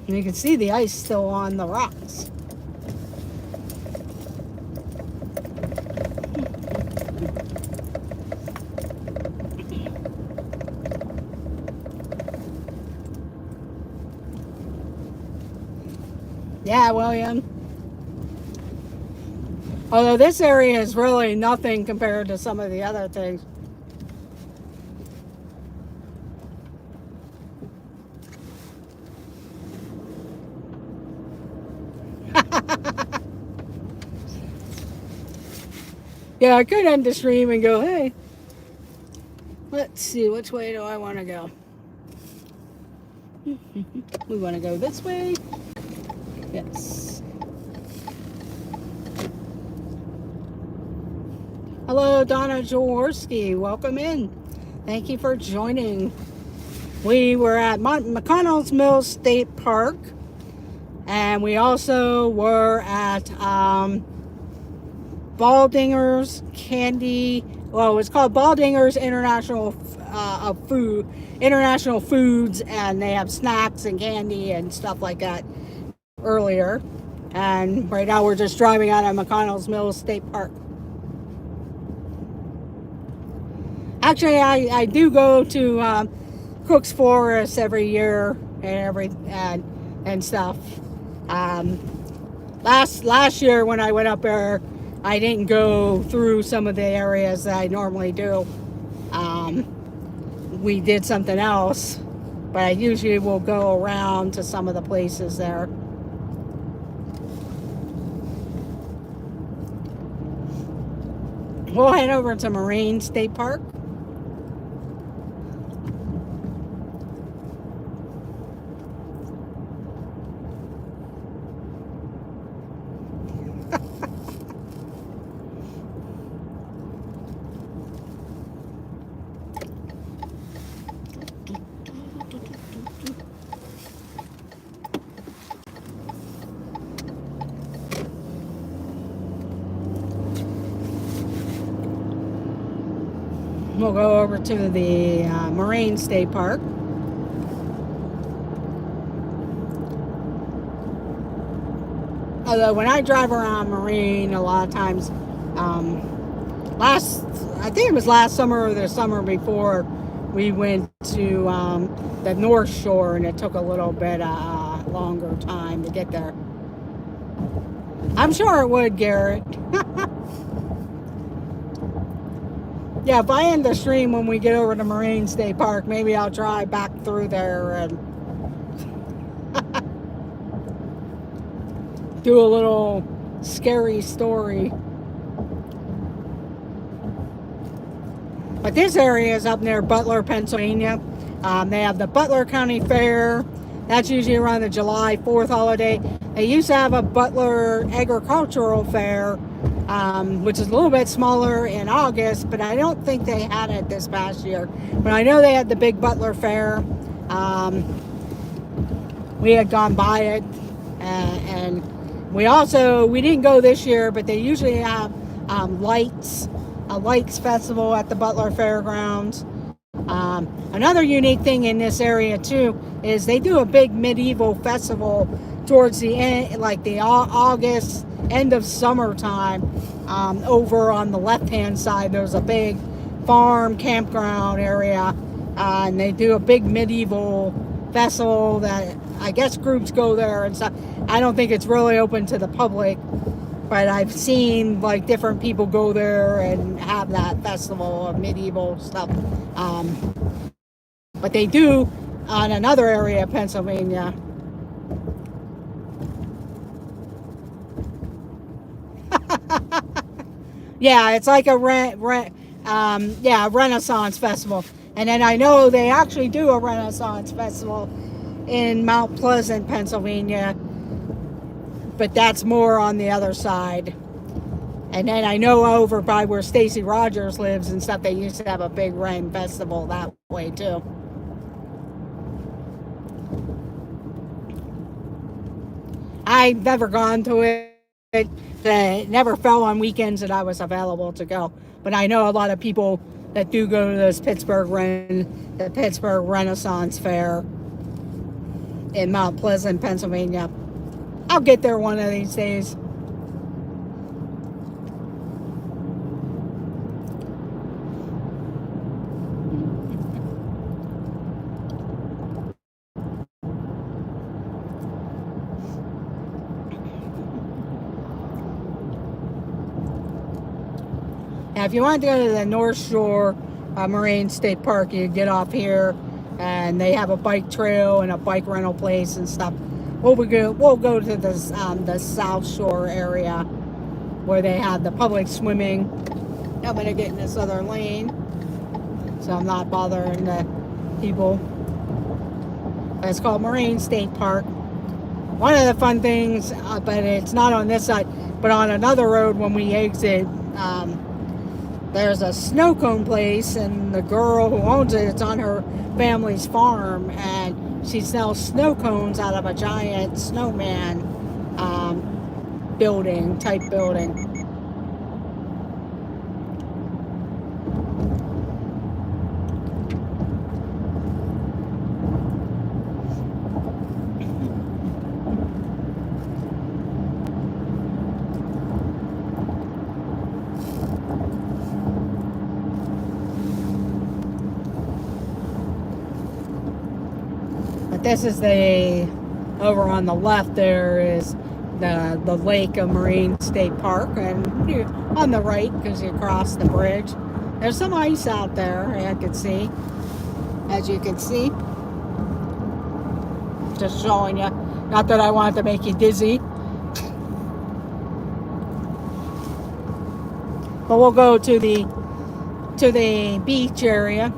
And you can see the ice still on the rocks. Yeah, William. Although this area is really nothing compared to some of the other things. Yeah, I could end the stream and go, hey, let's see, which way do I want to go? We want to go this way. Yes. Hello, Donna Jaworski. Welcome in. Thank you for joining. We were at McConnell's Mill State Park, and we also were at Baldinger's Candy. Well, it's called Baldinger's International Foods, and they have snacks and candy and stuff like that earlier. And right now we're just driving out of McConnell's Mill State Park. Actually, I do go to Cook's Forest every year and stuff. Last year when I went up there, I didn't go through some of the areas that I normally do. We did something else, but I usually will go around to some of the places there. We'll head over to Moraine State Park. We'll go over to the Moraine State Park. Although when I drive around Moraine, a lot of times, I think it was last summer or the summer before, we went to the North Shore, and it took a little bit longer time to get there. I'm sure it would, Garrett. Yeah, if I end the stream when we get over to Moraine State Park, maybe I'll drive back through there and do a little scary story. But this area is up near Butler, Pennsylvania. They have the Butler County Fair. That's usually around the July 4th holiday. They used to have a Butler Agricultural Fair, which is a little bit smaller in August, but I don't think they had it this past year. But I know they had the big Butler Fair. We had gone by it, and we didn't go this year, but they usually have a lights festival at the Butler Fairgrounds. Another unique thing in this area too is they do a big medieval festival towards the end, like the August, end of summertime. Over on the left-hand side, there's a big farm campground area, and they do a big medieval festival that I guess groups go there and stuff. I don't think it's really open to the public, but I've seen like different people go there and have that festival of medieval stuff. But they do on another area of Pennsylvania. Yeah, it's like a Renaissance festival. And then I know they actually do a Renaissance festival in Mount Pleasant, Pennsylvania, but that's more on the other side. And then I know over by where Stacy Rogers lives and stuff, they used to have a big rain festival that way too. I've never gone to it. It never fell on weekends that I was available to go. But I know a lot of people that do go to this the Pittsburgh Renaissance Fair in Mount Pleasant, Pennsylvania. I'll get there one of these days. Now, if you want to go to the North Shore Moraine State Park, you get off here, and they have a bike trail and a bike rental place and stuff. We'll go to the South Shore area where they have the public swimming. I'm going to get in this other lane, so I'm not bothering the people. It's called Moraine State Park. One of the fun things, but it's not on this side, but on another road when we exit, there's a snow cone place, and the girl who owns it, it's on her family's farm, and she sells snow cones out of a giant snowman building. This is over on the left there is the lake of Moraine State Park, and on the right, because you cross the bridge, there's some ice out there, as you can see. just showing you. Not that I want to make you dizzy. But we'll go to the beach area.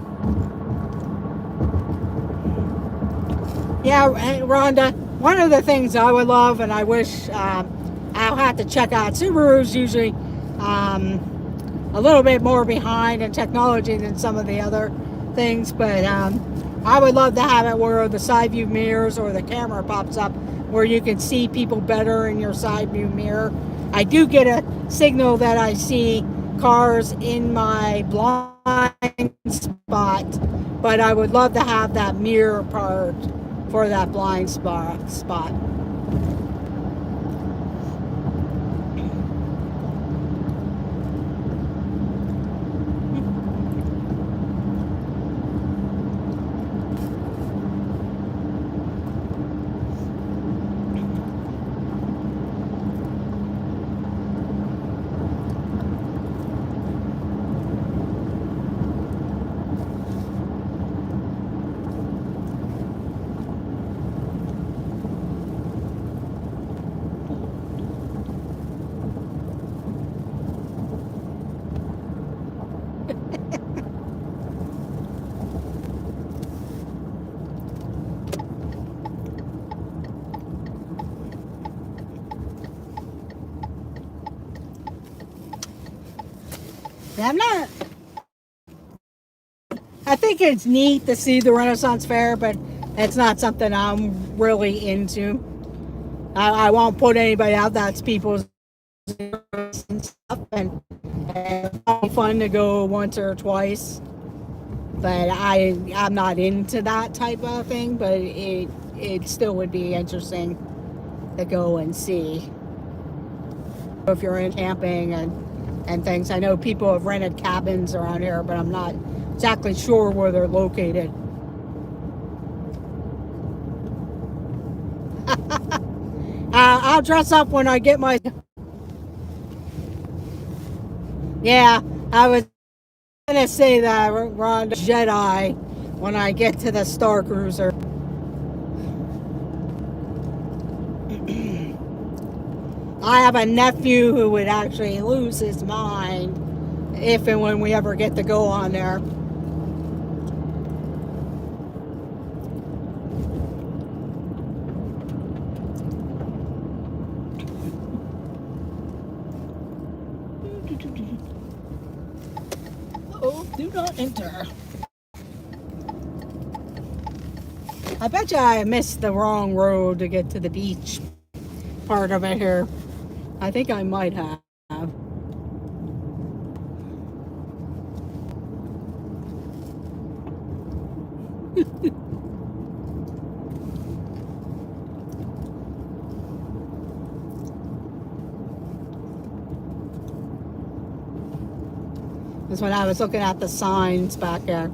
Yeah, Rhonda, one of the things I would love, and I wish I'll have to check out, Subaru's usually a little bit more behind in technology than some of the other things, but I would love to have it where the side view mirrors or the camera pops up where you can see people better in your side view mirror. I do get a signal that I see cars in my blind spot, but I would love to have that mirror part for that blind spot. I think it's neat to see the Renaissance Fair, but it's not something I'm really into. I won't put anybody out. That's people's and stuff, and it's fun to go once or twice. But I'm not into that type of thing. But it still would be interesting to go and see. If you're in camping and things, I know people have rented cabins around here, but I'm not exactly sure where they're located. I'll dress up when I get my... Yeah, I was going to say that, Ron, Jedi, when I get to the Star Cruiser. I have a nephew who would actually lose his mind if and when we ever get to go on there. Oh, do not enter. I bet you I missed the wrong road to get to the beach part of it here. I think I might have. That's when I was looking at the signs back there.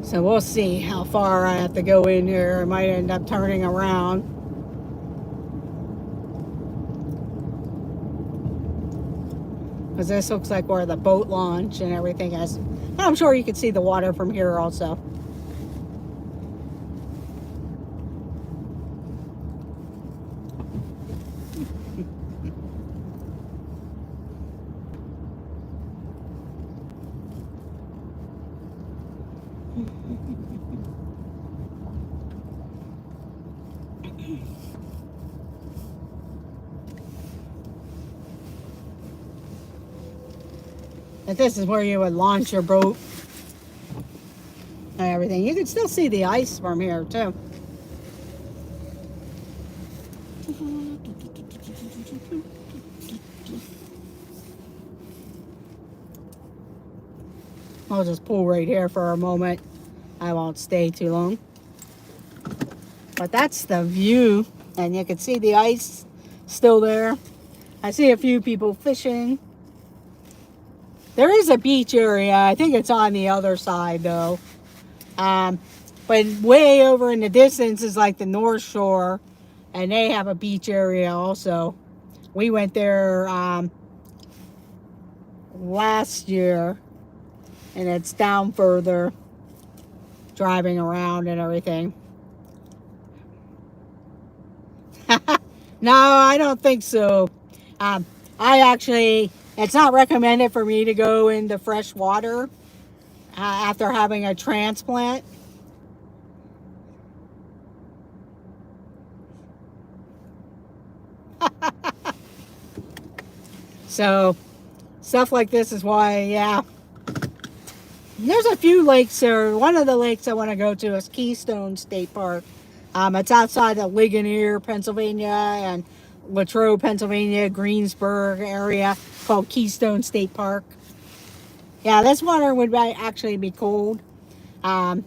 So we'll see how far I have to go in here. I might end up turning around. Because this looks like where the boat launch and everything is. But I'm sure you can see the water from here also. But this is where you would launch your boat and everything. You can still see the ice from here too. I'll just pull right here for a moment. I won't stay too long. But that's the view, and you can see the ice still there. I see a few people fishing. There is a beach area. I think it's on the other side though. But way over in the distance is like the North Shore, and they have a beach area also. We went there last year, and it's down further, driving around and everything. No, I don't think so. Um, I actually, it's not recommended for me to go into fresh water after having a transplant. So stuff like this is why, yeah. There's a few lakes there. One of the lakes I want to go to is Keystone State Park. It's outside of Ligonier, Pennsylvania, and Latrobe, Pennsylvania, Greensburg area, called Keystone State Park. Yeah, this water would actually be cold. Um,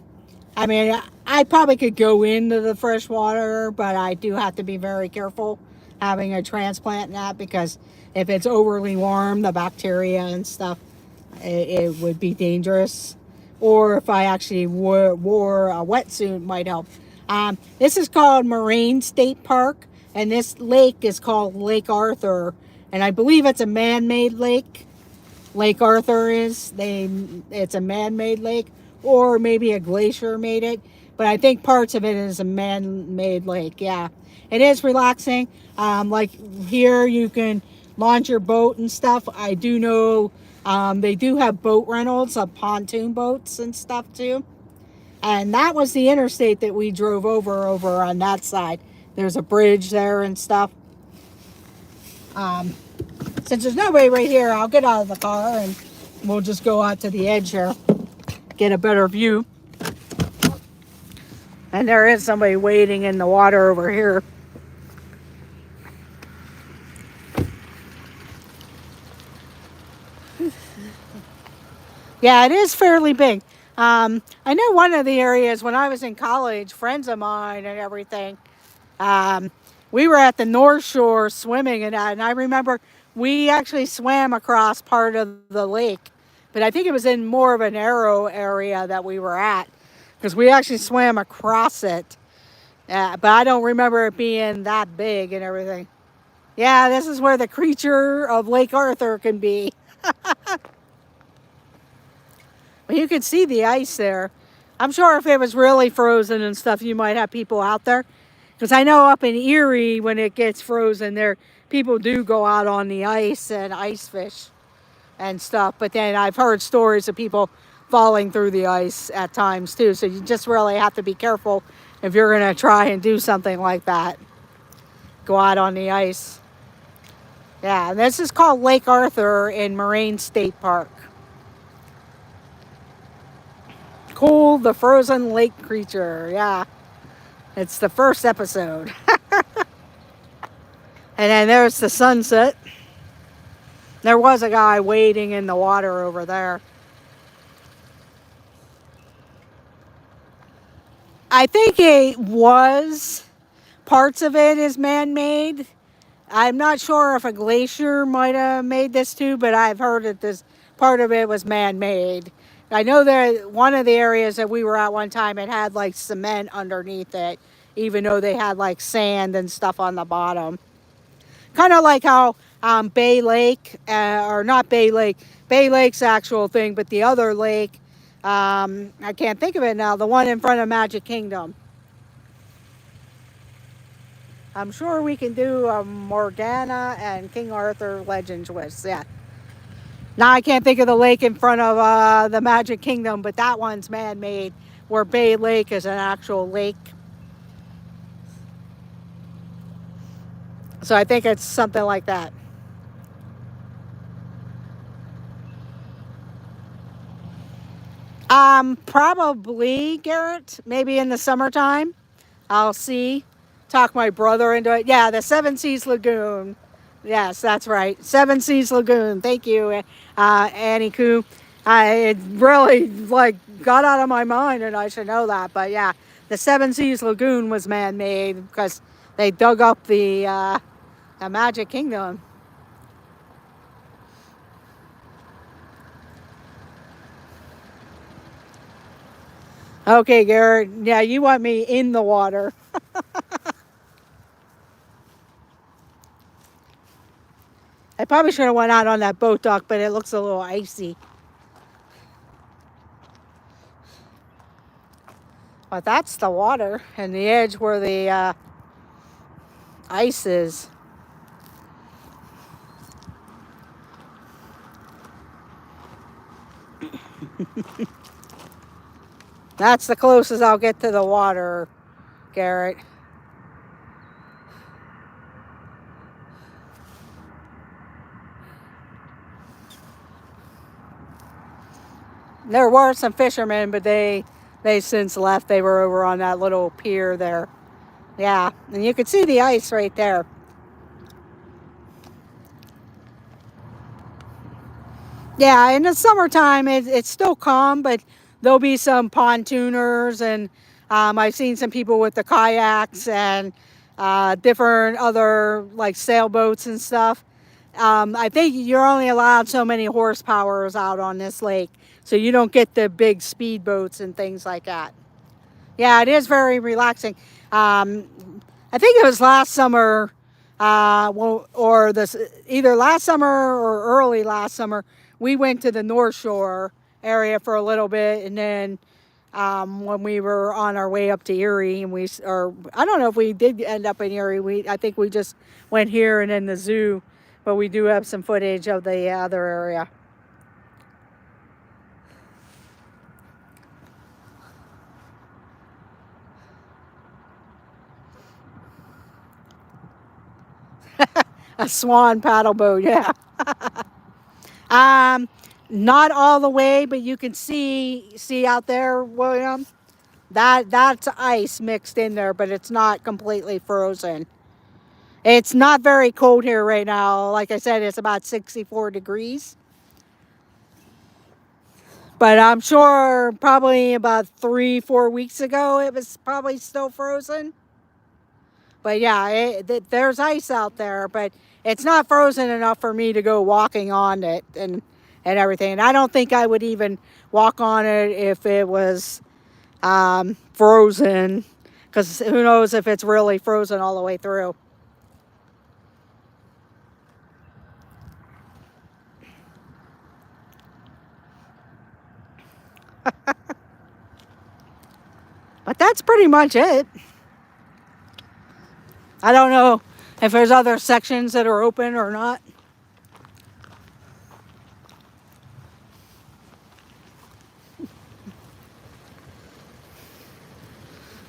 I mean, I probably could go into the fresh water, but I do have to be very careful having a transplant in that, because if it's overly warm, the bacteria and stuff, it would be dangerous. Or if I actually wore a wetsuit, might help. This is called Moraine State Park, and this lake is called Lake Arthur, and I believe it's a man-made lake. Lake Arthur is. It's a man-made lake, or maybe a glacier made it. But I think parts of it is a man-made lake. Yeah, it is relaxing. Like here, you can launch your boat and stuff. I do know they do have boat rentals of pontoon boats and stuff too. And that was the interstate that we drove over on that side. There's a bridge there and stuff. Since there's nobody right here, I'll get out of the car and we'll just go out to the edge here, get a better view. And there is somebody wading in the water over here. Yeah, it is fairly big. I know one of the areas when I was in college, friends of mine and everything, we were at the North Shore swimming in that, and I remember we actually swam across part of the lake, but I think it was in more of a narrow area that we were at, because we actually swam across it, but I don't remember it being that big and everything. Yeah, this is where the creature of Lake Arthur can be. But you can see the ice there. I'm sure if it was really frozen and stuff, you might have people out there. Because I know up in Erie, when it gets frozen there, people do go out on the ice and ice fish and stuff. But then I've heard stories of people falling through the ice at times too. So you just really have to be careful if you're going to try and do something like that. Go out on the ice. Yeah, this is called Lake Arthur in Moraine State Park. Cool, the frozen lake creature. Yeah, it's the first episode. And then there's the sunset. There was a guy wading in the water over there. I think it was, parts of it is man-made. I'm not sure if a glacier might have made this too, but I've heard that this part of it was man-made. I know that one of the areas that we were at one time, it had like cement underneath it, even though they had like sand and stuff on the bottom. Kind of like how Bay Lake, or not Bay Lake, Bay Lake's actual thing, but the other lake, I can't think of it now, the one in front of Magic Kingdom. I'm sure we can do Morgana and King Arthur Legends with, yeah. Now I can't think of the lake in front of the Magic Kingdom, but that one's man-made, where Bay Lake is an actual lake. So I think it's something like that. Probably, Garrett, maybe in the summertime. I'll see. Talk my brother into it. Yeah, the Seven Seas Lagoon. Yes, that's right. Seven Seas Lagoon. Thank you, Annie Koo. It really like got out of my mind, and I should know that. But yeah, the Seven Seas Lagoon was man-made because they dug up the Magic Kingdom. Okay, Garrett. Yeah, you want me in the water. I probably should have went out on that boat dock, but it looks a little icy. But that's the water and the edge where the ice is. That's the closest I'll get to the water, Garrett. There were some fishermen, but they since left. They were over on that little pier there. Yeah, and you can see the ice right there. Yeah, in the summertime, it's still calm, but there'll be some pontooners, and I've seen some people with the kayaks and different other like sailboats and stuff. I think you're only allowed so many horsepowers out on this lake, so you don't get the big speedboats and things like that. Yeah, it is very relaxing. I think it was last summer, either last summer or early last summer. We went to the North Shore area for a little bit, and then when we were on our way up to Erie, and I don't know if we did end up in Erie. I think we just went here and then the zoo, but we do have some footage of the other area. A swan paddle boat, yeah. Not all the way, but you can see out there, William. That's ice mixed in there, but it's not completely frozen. It's not very cold here right now. Like I said, it's about 64 degrees. But I'm sure probably about 3-4 weeks ago, it was probably still frozen. But yeah, there's ice out there, but it's not frozen enough for me to go walking on it and everything. And I don't think I would even walk on it if it was frozen, because who knows if it's really frozen all the way through. But that's pretty much it. I don't know if there's other sections that are open or not.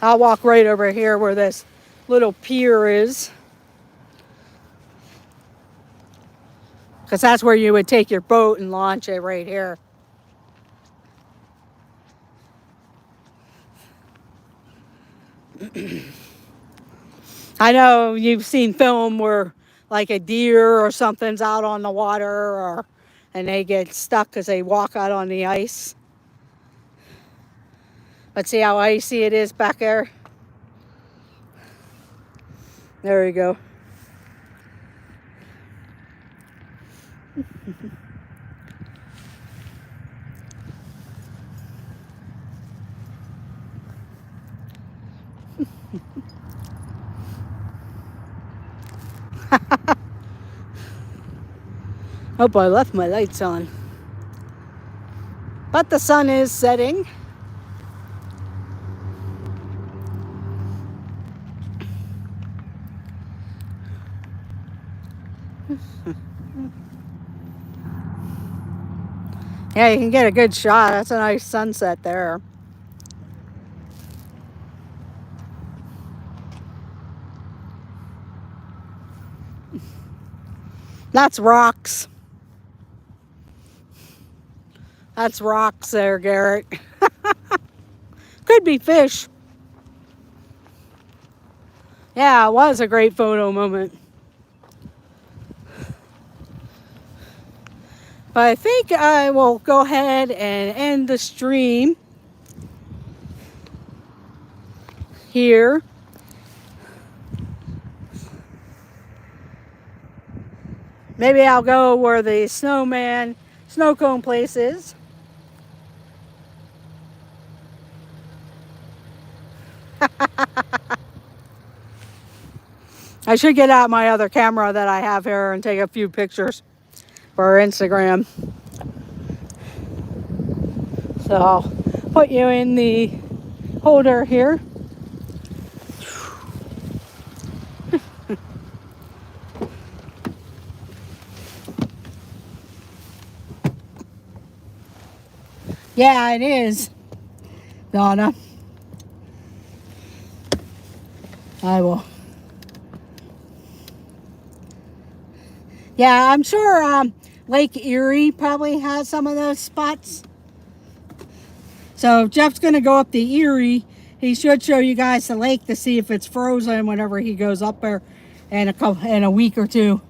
I'll walk right over here where this little pier is, because that's where you would take your boat and launch it right here. I know you've seen film where like a deer or something's out on the water, and they get stuck because they walk out on the ice. Let's see how icy it is back there. There you go. Hope I left my lights on. But the sun is setting. Yeah, you can get a good shot. That's a nice sunset there. That's rocks. That's rocks there, Garrett. Could be fish. Yeah, it was a great photo moment. But I think I will go ahead and end the stream here. Maybe I'll go where the snow cone place is. I should get out my other camera that I have here and take a few pictures for our Instagram. So I'll put you in the holder here. Yeah, it is, Donna. I will. Yeah, I'm sure Lake Erie probably has some of those spots. So if Jeff's going to go up the Erie, he should show you guys the lake to see if it's frozen whenever he goes up there in a week or two.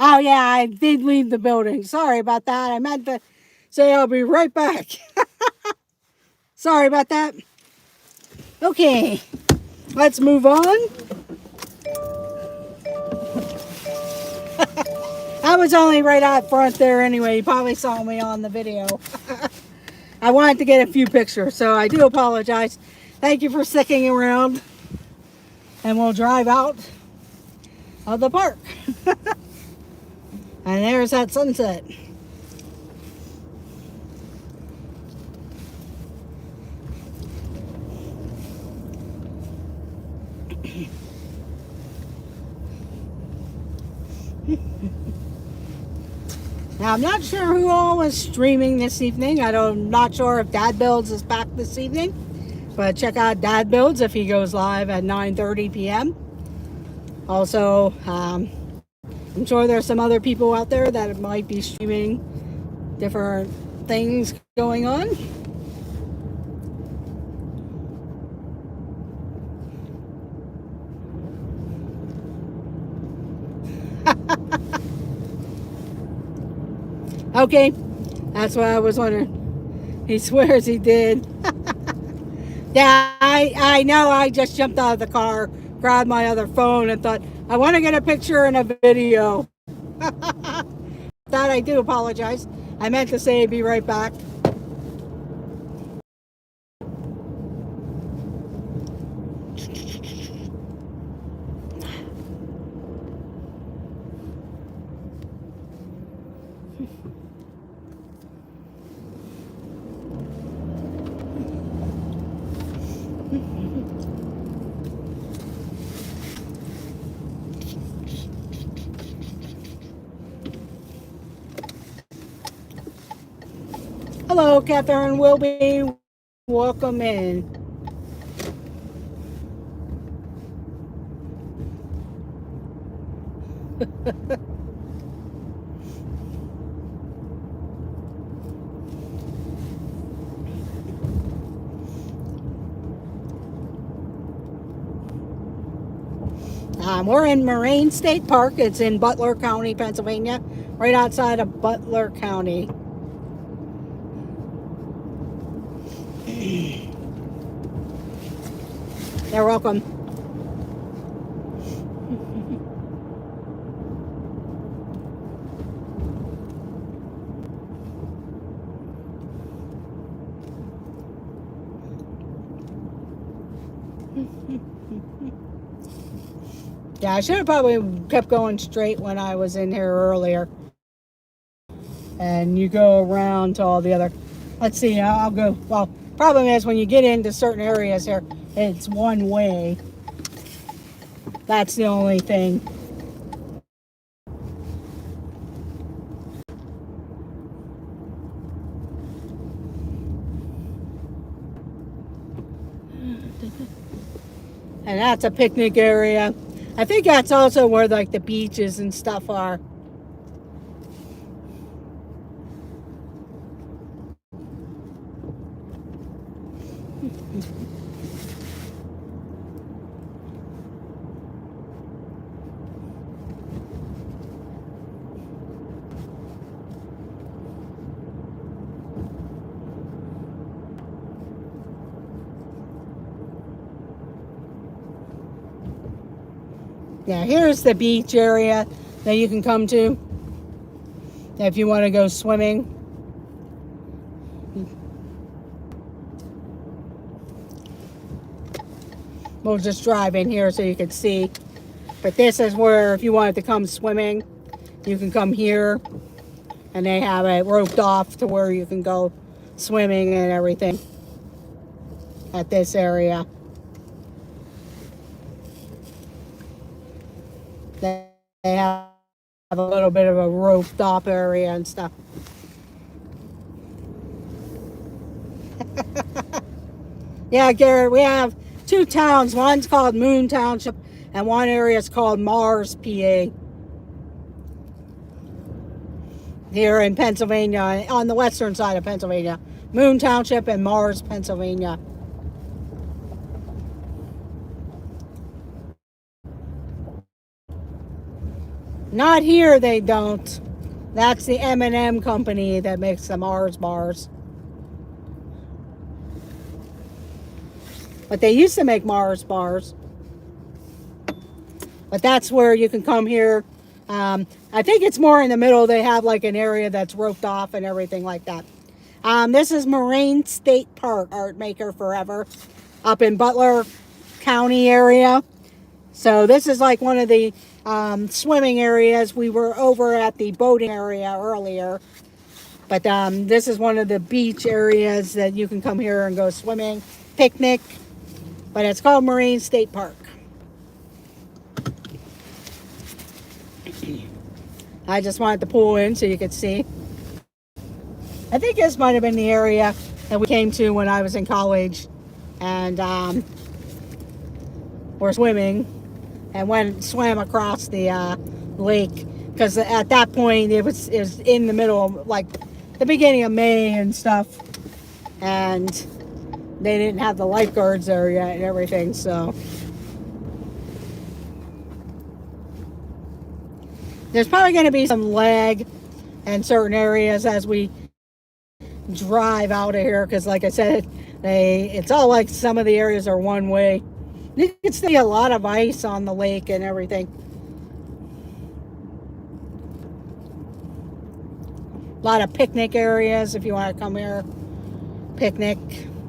Oh, yeah, I did leave the building. Sorry about that. I meant to say I'll be right back. Sorry about that. Okay, let's move on. I was only right out front there anyway. You probably saw me on the video. I wanted to get a few pictures, so I do apologize. Thank you for sticking around. And we'll drive out of the park. And there's that sunset. Now, I'm not sure who all is streaming this evening. I'm not sure if Dad Builds is back this evening. But check out Dad Builds if he goes live at 9:30 p.m. Also, I'm sure there's some other people out there that might be streaming different things going on. Okay, that's what I was wondering. He swears he did. Yeah, I know. I just jumped out of the car, grabbed my other phone, and thought, I want to get a picture and a video. That I do apologize. I meant to say be right back. Hello, Catherine Wilby. Welcome in. We're in Moraine State Park. It's in Butler County, Pennsylvania, right outside of Butler County. You're welcome. Yeah, I should have probably kept going straight when I was in here earlier. And you go around to all the other... Let's see, I'll go... Well, problem is when you get into certain areas here, it's one way. That's the only thing. And that's a picnic area. I think that's also where like the beaches and stuff are. Yeah, here's the beach area that you can come to if you want to go swimming. We'll just drive in here so you can see. But this is where, if you wanted to come swimming, you can come here. And they have it roped off to where you can go swimming and everything at this area. They have a little bit of a roped off area and stuff. Yeah, Garrett, we have two towns. One's called Moon Township and one area is called Mars, PA. Here in Pennsylvania, on the western side of Pennsylvania. Moon Township and Mars, Pennsylvania. Not here, they don't. That's the M&M company that makes the Mars bars. But they used to make Mars bars. But that's where you can come here. I think it's more in the middle. They have like an area that's roped off and everything like that. This is Moraine State Park, Art Maker Forever, up in Butler County area. So this is like one of the swimming areas. We were over at the boating area earlier. But this is one of the beach areas that you can come here and go swimming, picnic. But it's called Moraine State Park. I just wanted to pull in so you could see. I think this might have been the area that we came to when I was in college, and we're swimming and swam across the lake, because at that point it was in the middle of like the beginning of May and stuff, and they didn't have the lifeguards there yet and everything. So there's probably going to be some lag in certain areas as we drive out of here, because like I said, it's all like some of the areas are one way. You can see a lot of ice on the lake and everything. A lot of picnic areas if you want to come here. Picnic,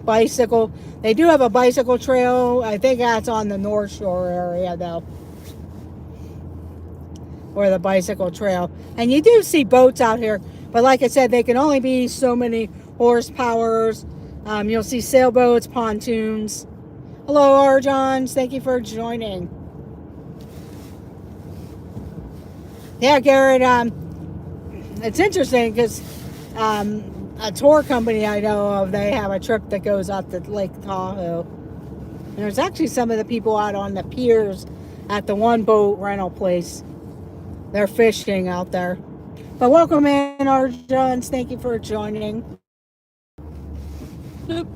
bicycle. They do have a bicycle trail. I think that's on the North Shore area though, or the bicycle trail. And you do see boats out here, but like I said, they can only be so many horsepowers. You'll see sailboats, pontoons. Hello, Arjons. Thank you for joining. Yeah, Garrett. It's interesting because a tour company I know of, they have a trip that goes out to Lake Tahoe. And there's actually some of the people out on the piers at the one boat rental place. They're fishing out there. But welcome in, Arjons. Thank you for joining. Oop.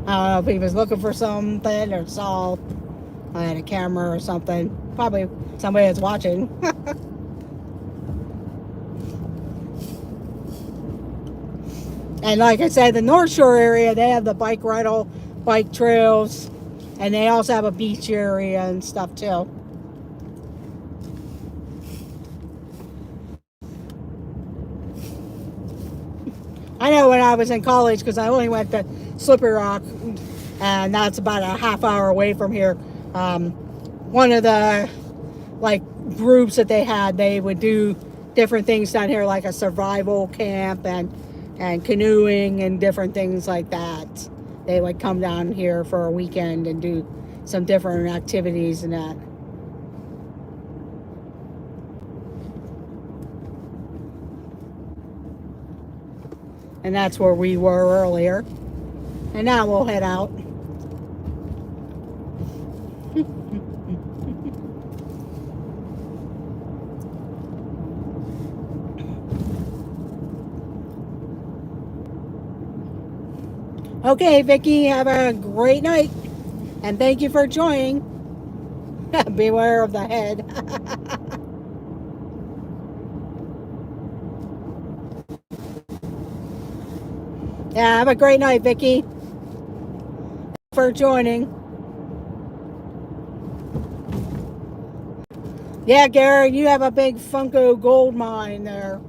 I don't know if he was looking for something or saw I had a camera or something. Probably somebody that's watching. And like I said, the North Shore area, they have the bike rental, bike trails, and they also have a beach area and stuff too. I know when I was in college, because I only went to Slippery Rock, and that's about a half hour away from here. One of the like groups that they had, they would do different things down here, like a survival camp and canoeing and different things like that. They would come down here for a weekend and do some different activities and that. And that's where we were earlier. And now we'll head out. Okay, Vicki, have a great night. And thank you for joining. Beware of the head. Yeah, have a great night, Vicki. Thanks for joining. Yeah, Gary, you have a big Funko gold mine there.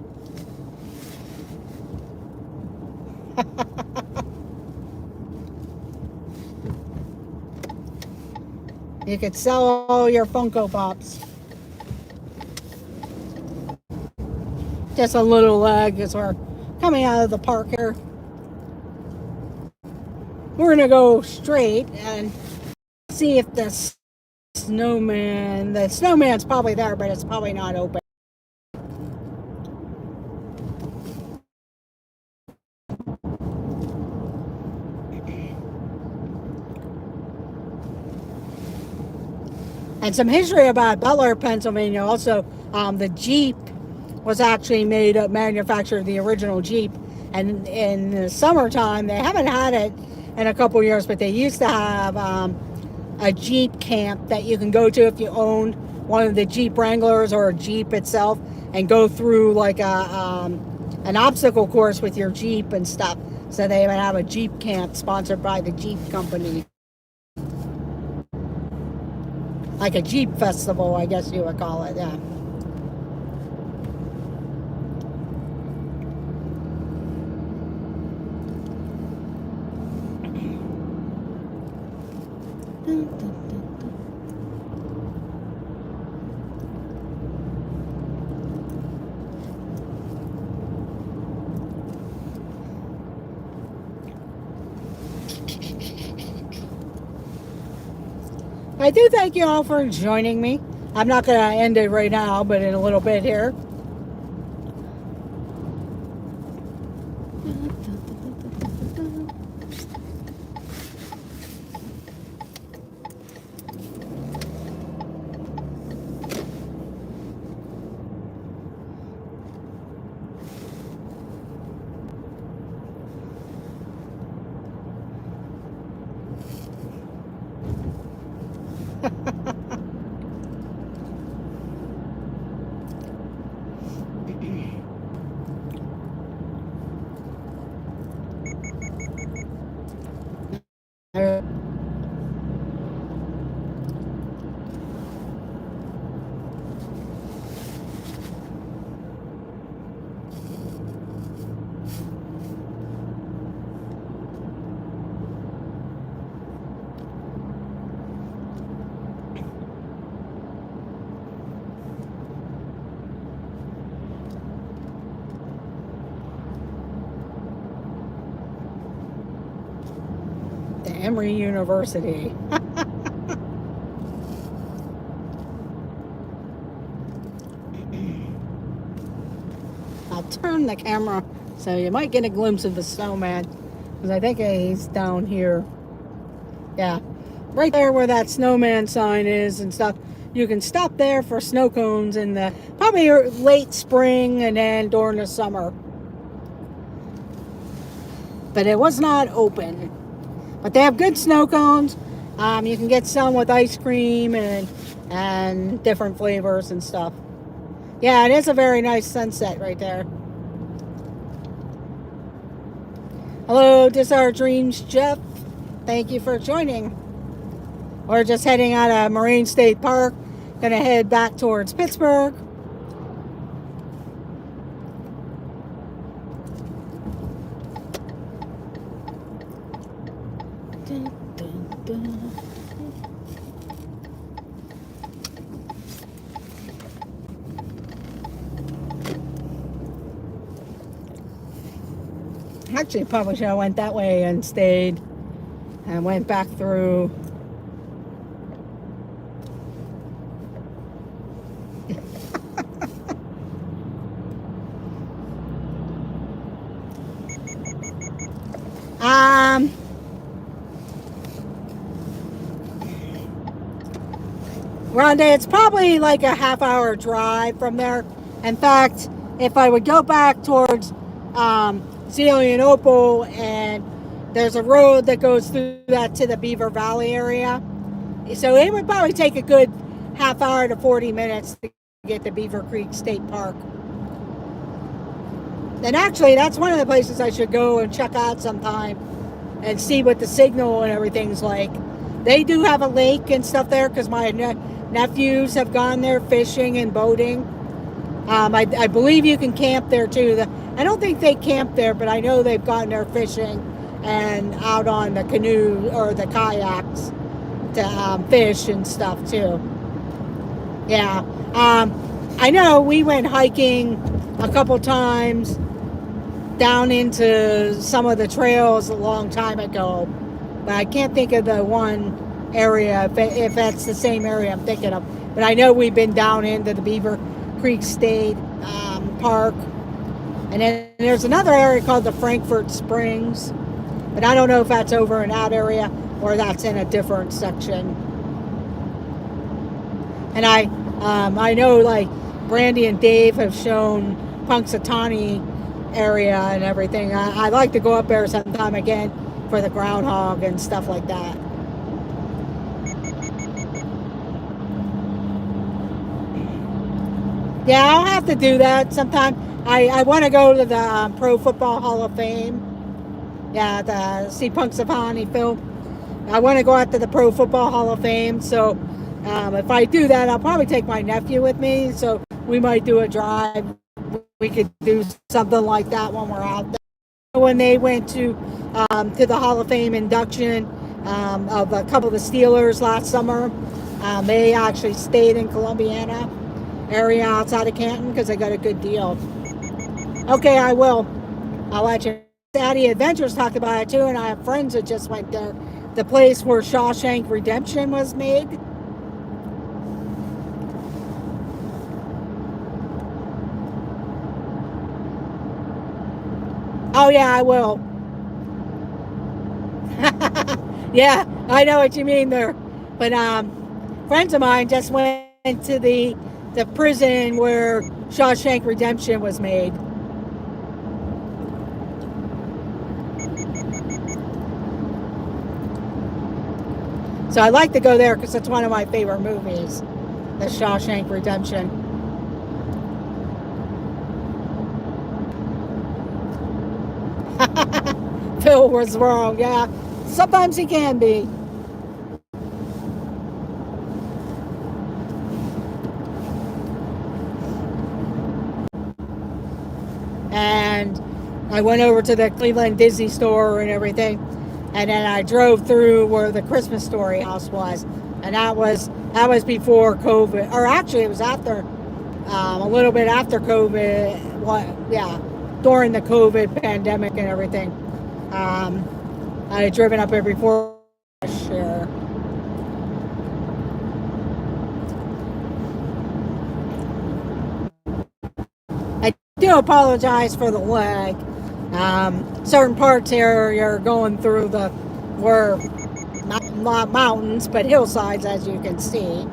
You could sell all your Funko Pops. Just a little lag as we're coming out of the park here. We're gonna go straight and see if the snowman's probably there, but it's probably not open. And some history about Butler, Pennsylvania. Also, the Jeep was actually manufactured, the original Jeep. And in the summertime, they haven't had it in a couple years, but they used to have a Jeep camp that you can go to if you own one of the Jeep Wranglers or a Jeep itself, and go through like an obstacle course with your Jeep and stuff. So they would have a Jeep camp sponsored by the Jeep company. Like a Jeep festival, I guess you would call it, yeah. I do thank you all for joining me. I'm not going to end it right now, but in a little bit here. The Emory University. I'll turn the camera so you might get a glimpse of the snowman, because I think he's down here. Yeah, right there where that snowman sign is and stuff. You can stop there for snow cones in the probably late spring and then during the summer. But it was not open. But they have good snow cones. You can get some with ice cream and different flavors and stuff. Yeah, it is a very nice sunset right there. Hello, this is our dreams, Jeff. Thank you for joining. We're just heading out of Moraine State Park. Gonna head back towards Pittsburgh. Dun, dun, dun. Actually, probably should have went that way and stayed and went back through. Rhonda, it's probably like a half-hour drive from there. In fact, if I would go back towards Zealy and Opal, and there's a road that goes through that to the Beaver Valley area, so it would probably take a good half hour to 40 minutes to get to Beaver Creek State Park. And actually, that's one of the places I should go and check out sometime and see what the signal and everything's like. They do have a lake and stuff there because my nephews have gone there fishing and boating. I believe you can camp there too. I don't think they camp there, but I know they've gone there fishing and out on the canoe or the kayaks to fish and stuff too. Yeah. I know we went hiking a couple times down into some of the trails a long time ago, but I can't think of the one area if that's the same area I'm thinking of. But I know we've been down into the Beaver Creek State Park, and then there's another area called the Frankfurt Springs, but I don't know if that's over in that area or that's in a different section. And I know like Brandy and Dave have shown Punxsutawney area and everything. I'd like to go up there sometime again for the groundhog and stuff like that. Yeah, I'll have to do that sometime. I want to go to the Pro Football Hall of Fame. Yeah, to see Punxsutawney film. I want to go out to the Pro Football Hall of Fame. So if I do that, I'll probably take my nephew with me. So we might do a drive. We could do something like that when we're out there. When they went to the Hall of Fame induction of a couple of the Steelers last summer, they actually stayed in Columbiana area outside of Canton because they got a good deal. Okay, I'll let you. Daddy Adventures talked about it too, and I have friends that just went there the place where Shawshank Redemption was made. Oh yeah, I will. Yeah, I know what you mean there. But friends of mine just went to the prison where Shawshank Redemption was made. So I like to go there because it's one of my favorite movies, The Shawshank Redemption. Phil was wrong, yeah. Sometimes he can be. And I went over to the Cleveland Disney store and everything. And then I drove through where the Christmas Story house was. And that was before COVID. Or actually, it was after, a little bit after COVID. During the COVID pandemic and everything. I had driven up here before last year. I do apologize for the lag. Certain parts here you're going through were not mountains but hillsides, as you can see.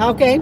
Okay.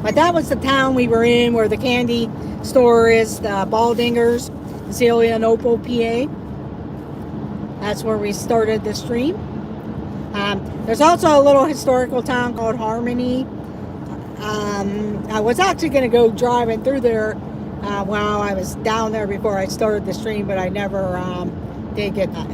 But that was the town we were in where the candy store is, the Baldingers, Celia and Opal, PA. That's where we started the stream. There's also a little historical town called Harmony. I was actually going to go driving through there while I was down there before I started the stream, but I never did get that.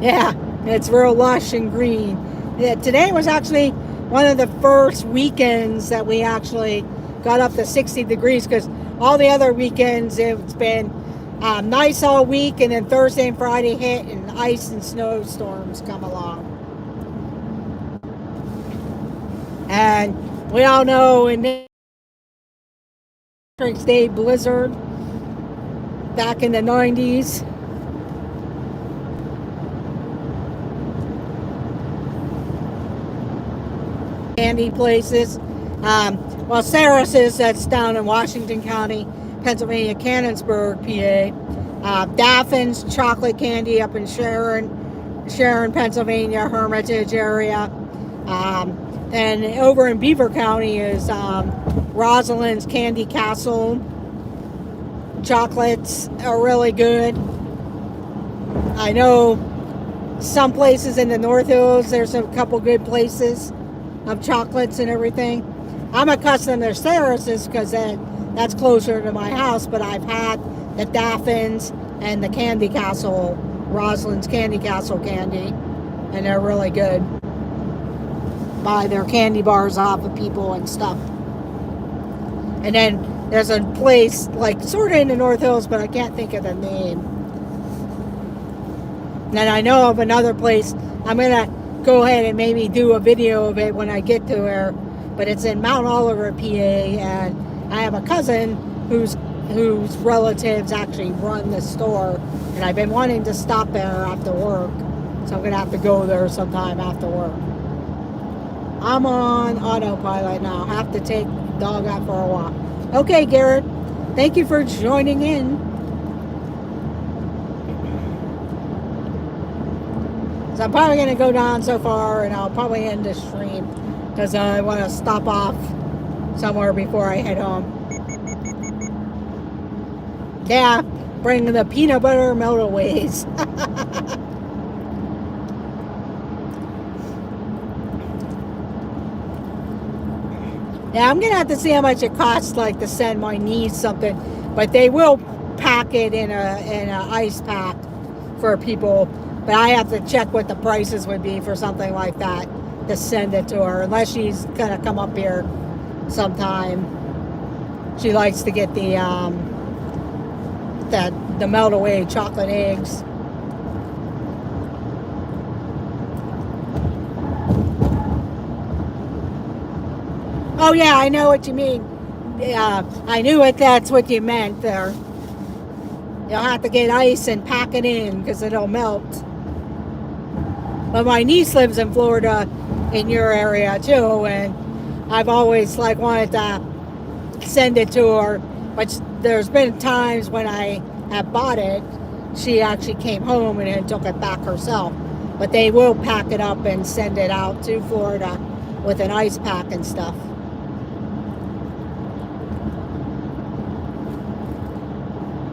Yeah, it's real lush and green. Yeah, today was actually one of the first weekends that we actually got up to 60 degrees, because all the other weekends it's been nice all week, and then Thursday and Friday hit and ice and snowstorms come along. And we all know in Patrick's Day blizzard back in the 90s. Candy places. Well, Sarah's, that's down in Washington County, Pennsylvania, Cannonsburg, PA. Daffin's chocolate candy up in Sharon, Pennsylvania, Hermitage area. And over in Beaver County is Rosalind's Candy Castle. Chocolates are really good. I know some places in the North Hills, there's a couple good places of chocolates and everything. I'm accustomed to Sarah's because that's closer to my house, but I've had the Daffin's and the Candy Castle, Rosalind's Candy Castle candy, and they're really good. Buy their candy bars off of people and stuff. And then there's a place like sort of in the North Hills, but I can't think of the name. And I know of another place. I'm gonna go ahead and maybe do a video of it when I get to her, but it's in Mount Oliver, PA, and I have a cousin whose relatives actually run the store, and I've been wanting to stop there after work, so I'm gonna have to go there sometime after work. I'm on autopilot now. Have to take the dog out for a walk. Okay, Garrett, thank you for joining in. So I'm probably going to go down so far, and I'll probably end the stream because I want to stop off somewhere before I head home. Yeah, bring the peanut butter meltaways. Yeah, I'm gonna have to see how much it costs, like to send my niece something, but they will pack it in a ice pack for people. But I have to check what the prices would be for something like that to send it to her, unless she's gonna come up here sometime. She likes to get the melt away chocolate eggs. Oh yeah, I know what you mean. Yeah, I knew it. That's what you meant there. You'll have to get ice and pack it in because it'll melt. But my niece lives in Florida, in your area too, and I've always like wanted to send it to her. But there's been times when I have bought it, she actually came home and then took it back herself. But they will pack it up and send it out to Florida with an ice pack and stuff.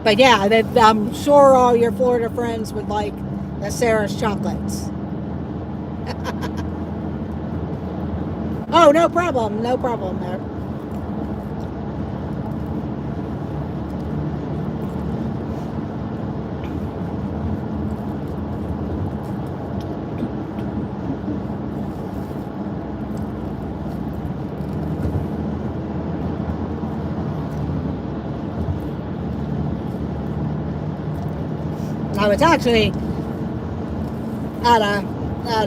But yeah, I'm sure all your Florida friends would like the Sarah's chocolates. Oh, no problem. No problem there. I was actually at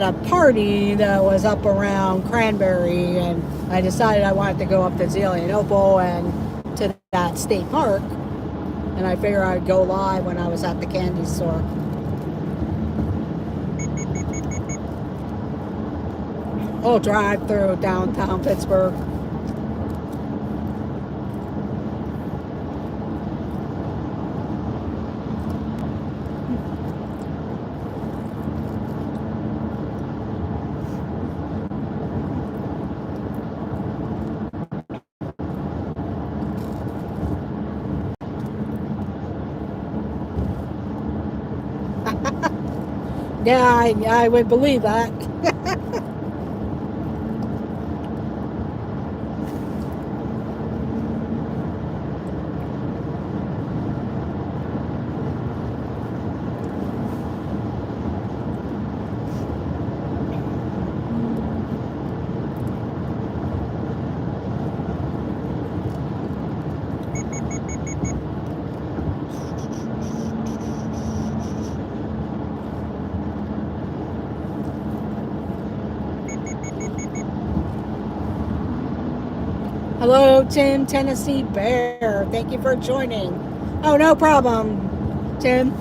a party that was up around Cranberry, and I decided I wanted to go up to Zelienople and to that state park, and I figured I'd go live when I was at the candy store. Oh, drive through downtown Pittsburgh. Yeah, I would believe that. Hello, Tim, Tennessee Bear. Thank you for joining. Oh, no problem, Tim.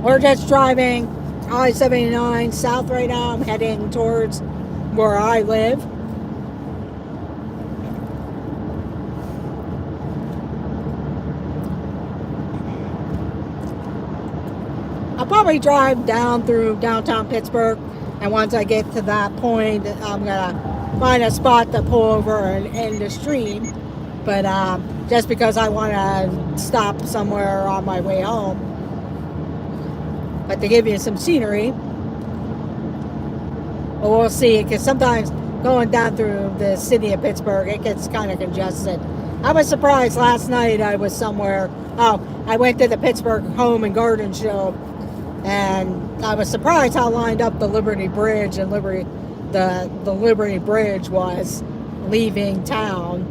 We're just driving I-79 south right now. I'm heading towards where I live. I'll probably drive down through downtown Pittsburgh, and once I get to that point, I'm gonna find a spot to pull over and end the stream. But just because I want to stop somewhere on my way home, but to give you some scenery. Well, we'll see, because sometimes going down through the city of Pittsburgh, it gets kind of congested. I was surprised last night. I was somewhere. Oh, I went to the Pittsburgh Home and Garden Show, and I was surprised how lined up the Liberty Bridge and the Liberty Bridge was leaving town.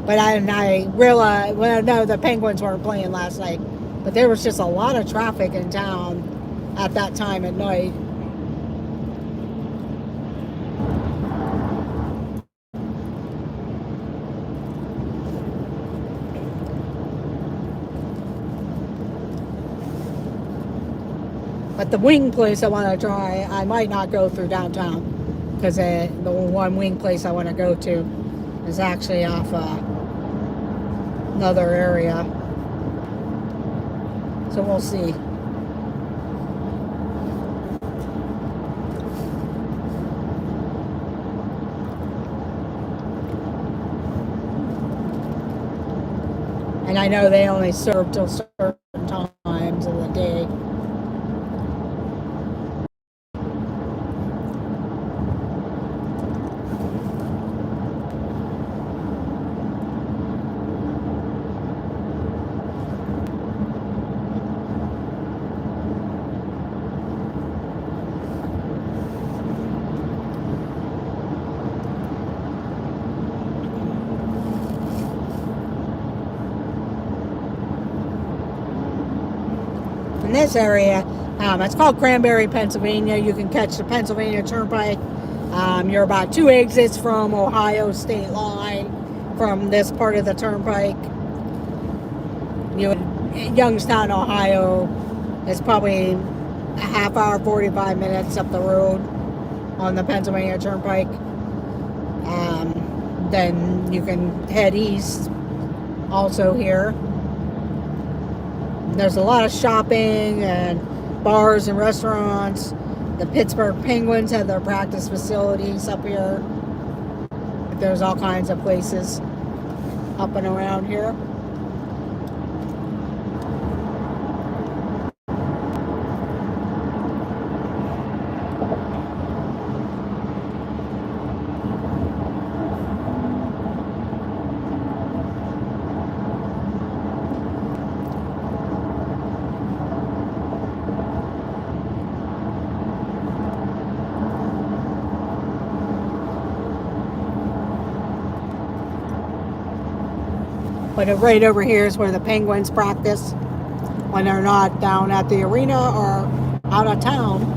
But I realized, well, no, the Penguins weren't playing last night, but there was just a lot of traffic in town at that time at night. But the wing place I want to try, I might not go through downtown, because the one wing place I want to go to is actually off another area. So we'll see. And I know they only serve till certain times of the day. in this area. It's called Cranberry, Pennsylvania. You can catch the Pennsylvania Turnpike. You're about 2 exits from Ohio state line from this part of the turnpike. Youngstown, Ohio is probably a half hour, 45 minutes up the road on the Pennsylvania Turnpike. Then you can head east also here. There's a lot of shopping and bars and restaurants. The Pittsburgh Penguins have their practice facilities up here. There's all kinds of places up and around here. But right over here is where the Penguins practice when they're not down at the arena or out of town.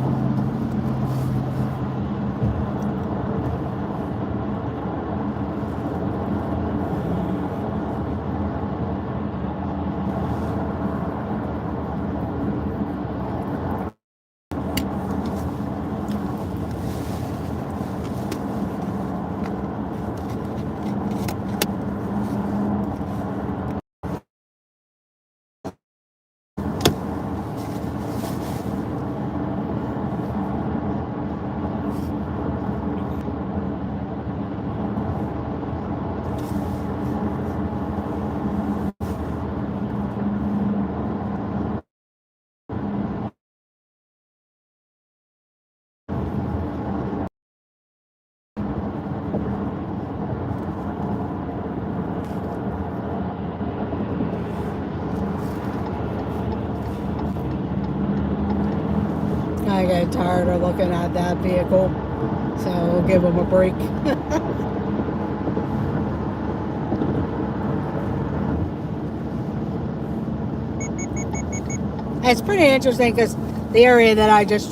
I get tired of looking at that vehicle, so we'll give them a break. It's pretty interesting because the area that I just